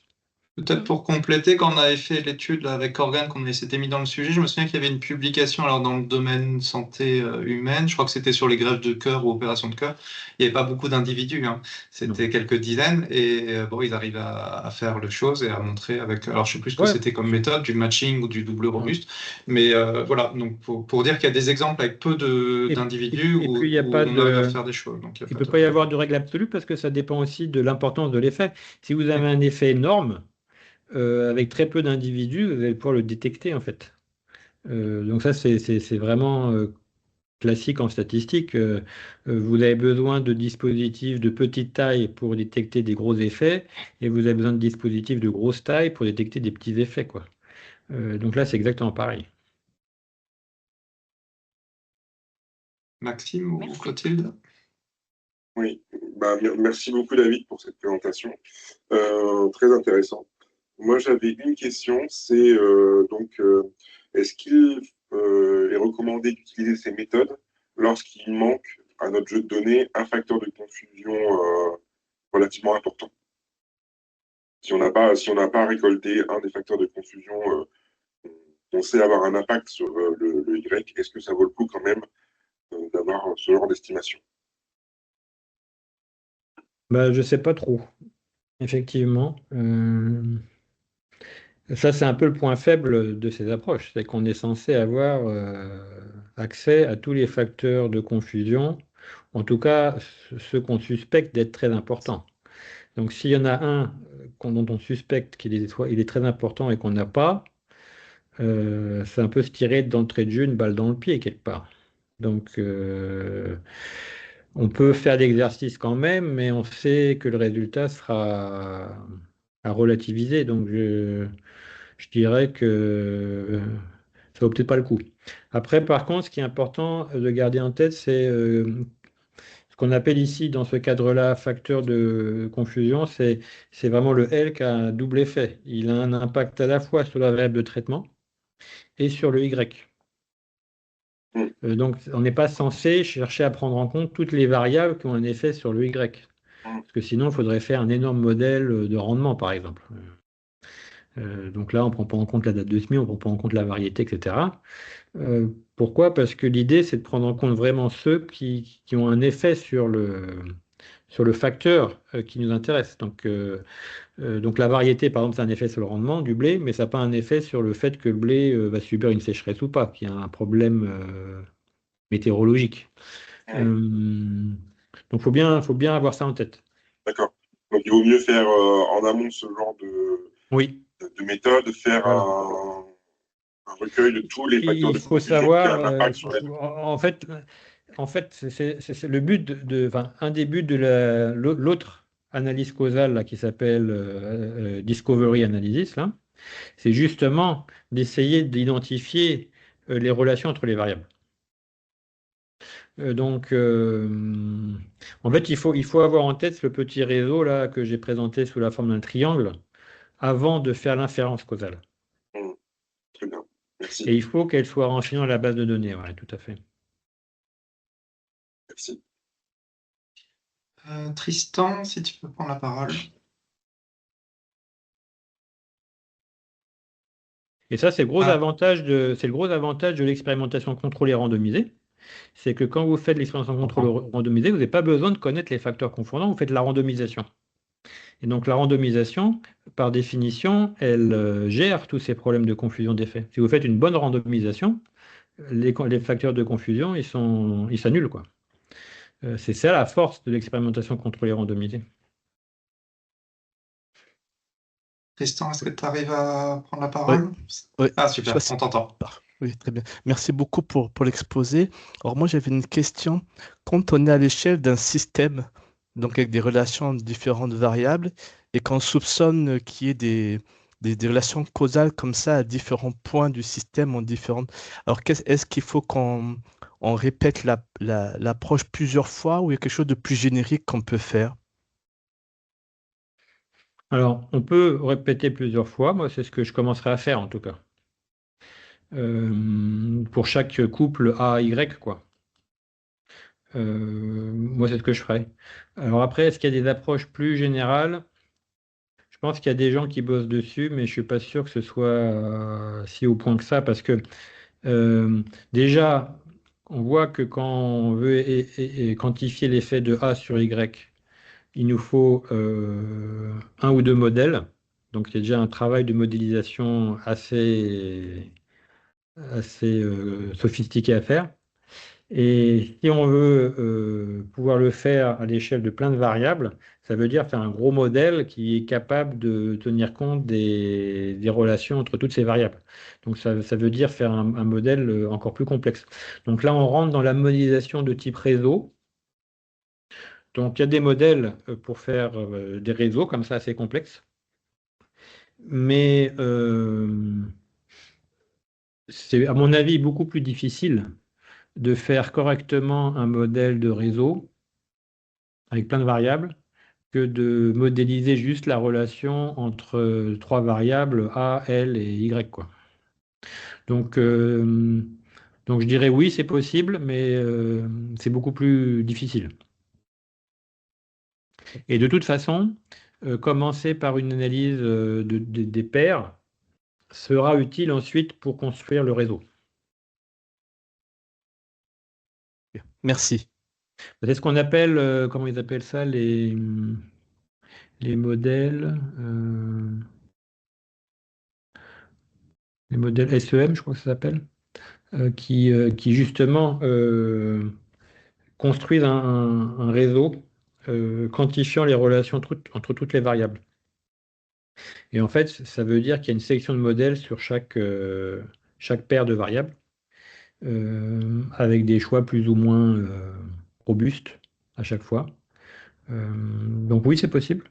Peut-être Mm. pour compléter, quand on avait fait l'étude là, avec Organe, qu'on s'était mis dans le sujet, je me souviens qu'il y avait une publication alors dans le domaine santé humaine, je crois que c'était sur les greffes de cœur ou opérations de cœur. Il n'y avait pas beaucoup d'individus, hein. Non. C'était quelques dizaines, et bon, ils arrivent à faire le chose et à montrer avec, alors je sais plus ce que Ouais. c'était comme méthode, du matching ou du double Ouais. robuste, mais voilà, donc pour dire qu'il y a des exemples avec peu d'individus Et puis, il y a où pas on arrive à de, faire des choses, donc il n'y a il pas peut de... pas y avoir de règle absolue parce que ça dépend aussi de l'importance de l'effet. Si vous avez un effet énorme, avec très peu d'individus, vous allez pouvoir le détecter en fait. Donc ça, c'est vraiment classique en statistique. Vous avez besoin de dispositifs de petite taille pour détecter des gros effets et vous avez besoin de dispositifs de grosse taille pour détecter des petits effets, quoi. Donc là, c'est exactement pareil. Maxime ou Merci. Clotilde? Oui, merci beaucoup David pour cette présentation. Très intéressant. Moi j'avais une question, c'est est-ce qu'il est recommandé d'utiliser ces méthodes lorsqu'il manque à notre jeu de données un facteur de confusion relativement important? Si on n'a pas récolté un des facteurs de confusion on sait avoir un impact sur le Y, est-ce que ça vaut le coup quand même d'avoir ce genre d'estimation? Bah, je sais pas trop, effectivement. Ça, c'est un peu le point faible de ces approches, c'est qu'on est censé avoir accès à tous les facteurs de confusion, en tout cas ceux qu'on suspecte d'être très importants. Donc s'il y en a un dont on suspecte il est très important et qu'on n'a pas, c'est un peu se tirer d'entrée de jeu une balle dans le pied quelque part. Donc, on peut faire l'exercice quand même, mais on sait que le résultat sera à relativiser. Donc, je dirais que ça vaut peut-être pas le coup. Après, par contre, ce qui est important de garder en tête, c'est ce qu'on appelle ici, dans ce cadre-là, facteur de confusion, c'est vraiment le L qui a un double effet. Il a un impact à la fois sur la variable de traitement et sur le Y. Mm. Donc, on n'est pas censé chercher à prendre en compte toutes les variables qui ont un effet sur le Y. Parce que sinon, il faudrait faire un énorme modèle de rendement, par exemple. Donc là, on ne prend pas en compte la date de semis, on ne prend pas en compte la variété, etc. Pourquoi? Parce que l'idée, c'est de prendre en compte vraiment ceux qui ont un effet sur le facteur qui nous intéresse. Donc la variété, par exemple, c'est un effet sur le rendement du blé, mais ça n'a pas un effet sur le fait que le blé va subir une sécheresse ou pas, qu'il y a un problème météorologique. Donc faut bien avoir ça en tête. D'accord. Donc, il vaut mieux faire en amont de ce genre Oui, de méthode, faire voilà. un recueil de tous les facteurs Il de faut confusion qui ont savoir, un impact sur les. en fait, c'est le but enfin, un des buts de l'autre analyse causale là, qui s'appelle Discovery Analysis, là, c'est justement d'essayer d'identifier les relations entre les variables. Donc, en fait, il faut avoir en tête le petit réseau là que j'ai présenté sous la forme d'un triangle avant de faire l'inférence causale. Très bien, merci. Et il faut qu'elle soit renseignée dans la base de données, ouais, tout à fait. Merci. Tristan, si tu peux prendre la parole. Et ça, c'est le gros avantage de l'expérimentation contrôlée randomisée. C'est que quand vous faites l'expérimentation contrôlée randomisée, vous n'avez pas besoin de connaître les facteurs confondants, vous faites la randomisation. Et donc la randomisation, par définition, elle gère tous ces problèmes de confusion d'effets. Si vous faites une bonne randomisation, les facteurs de confusion, ils s'annulent, quoi. C'est ça la force de l'expérimentation contrôlée randomisée. Tristan, est-ce que tu arrives à prendre la Oui, parole? oui, Ah, je super, vois si- on t'entend. Oui, très bien. Merci beaucoup pour l'exposé. Alors moi, j'avais une question. Quand on est à l'échelle d'un système, donc avec des relations de différentes variables, et qu'on soupçonne qu'il y ait des relations causales comme ça à différents points du système, en différentes... Alors, est-ce qu'il faut qu'on répète l'approche plusieurs fois ou il y a quelque chose de plus générique qu'on peut faire? Alors, on peut répéter plusieurs fois, moi c'est ce que je commencerai à faire en tout cas. Pour chaque couple A-Y, quoi. Moi, c'est ce que je ferais. Alors après, est-ce qu'il y a des approches plus générales? Je pense qu'il y a des gens qui bossent dessus, mais je suis pas sûr que ce soit si au point que ça, parce que déjà, on voit que quand on veut quantifier l'effet de A sur Y, il nous faut un ou deux modèles. Donc, il y a déjà un travail de modélisation assez sophistiqué à faire. Et si on veut pouvoir le faire à l'échelle de plein de variables, ça veut dire faire un gros modèle qui est capable de tenir compte des relations entre toutes ces variables. Donc ça veut dire faire un modèle encore plus complexe. Donc là, on rentre dans la modélisation de type réseau. Donc il y a des modèles pour faire des réseaux comme ça assez complexes. Mais c'est à mon avis beaucoup plus difficile de faire correctement un modèle de réseau avec plein de variables que de modéliser juste la relation entre trois variables A, L et Y, quoi. Donc, euh, donc je dirais oui, c'est possible, mais c'est beaucoup plus difficile. Et de toute façon, commencer par une analyse des paires sera utile ensuite pour construire le réseau. Merci. C'est ce qu'on appelle, comment ils appellent ça, les modèles, les modèles SEM, je crois que ça s'appelle, qui justement construisent un réseau quantifiant les relations entre toutes les variables. Et en fait, ça veut dire qu'il y a une sélection de modèles sur chaque paire de variables, avec des choix plus ou moins robustes à chaque fois. Donc oui, c'est possible.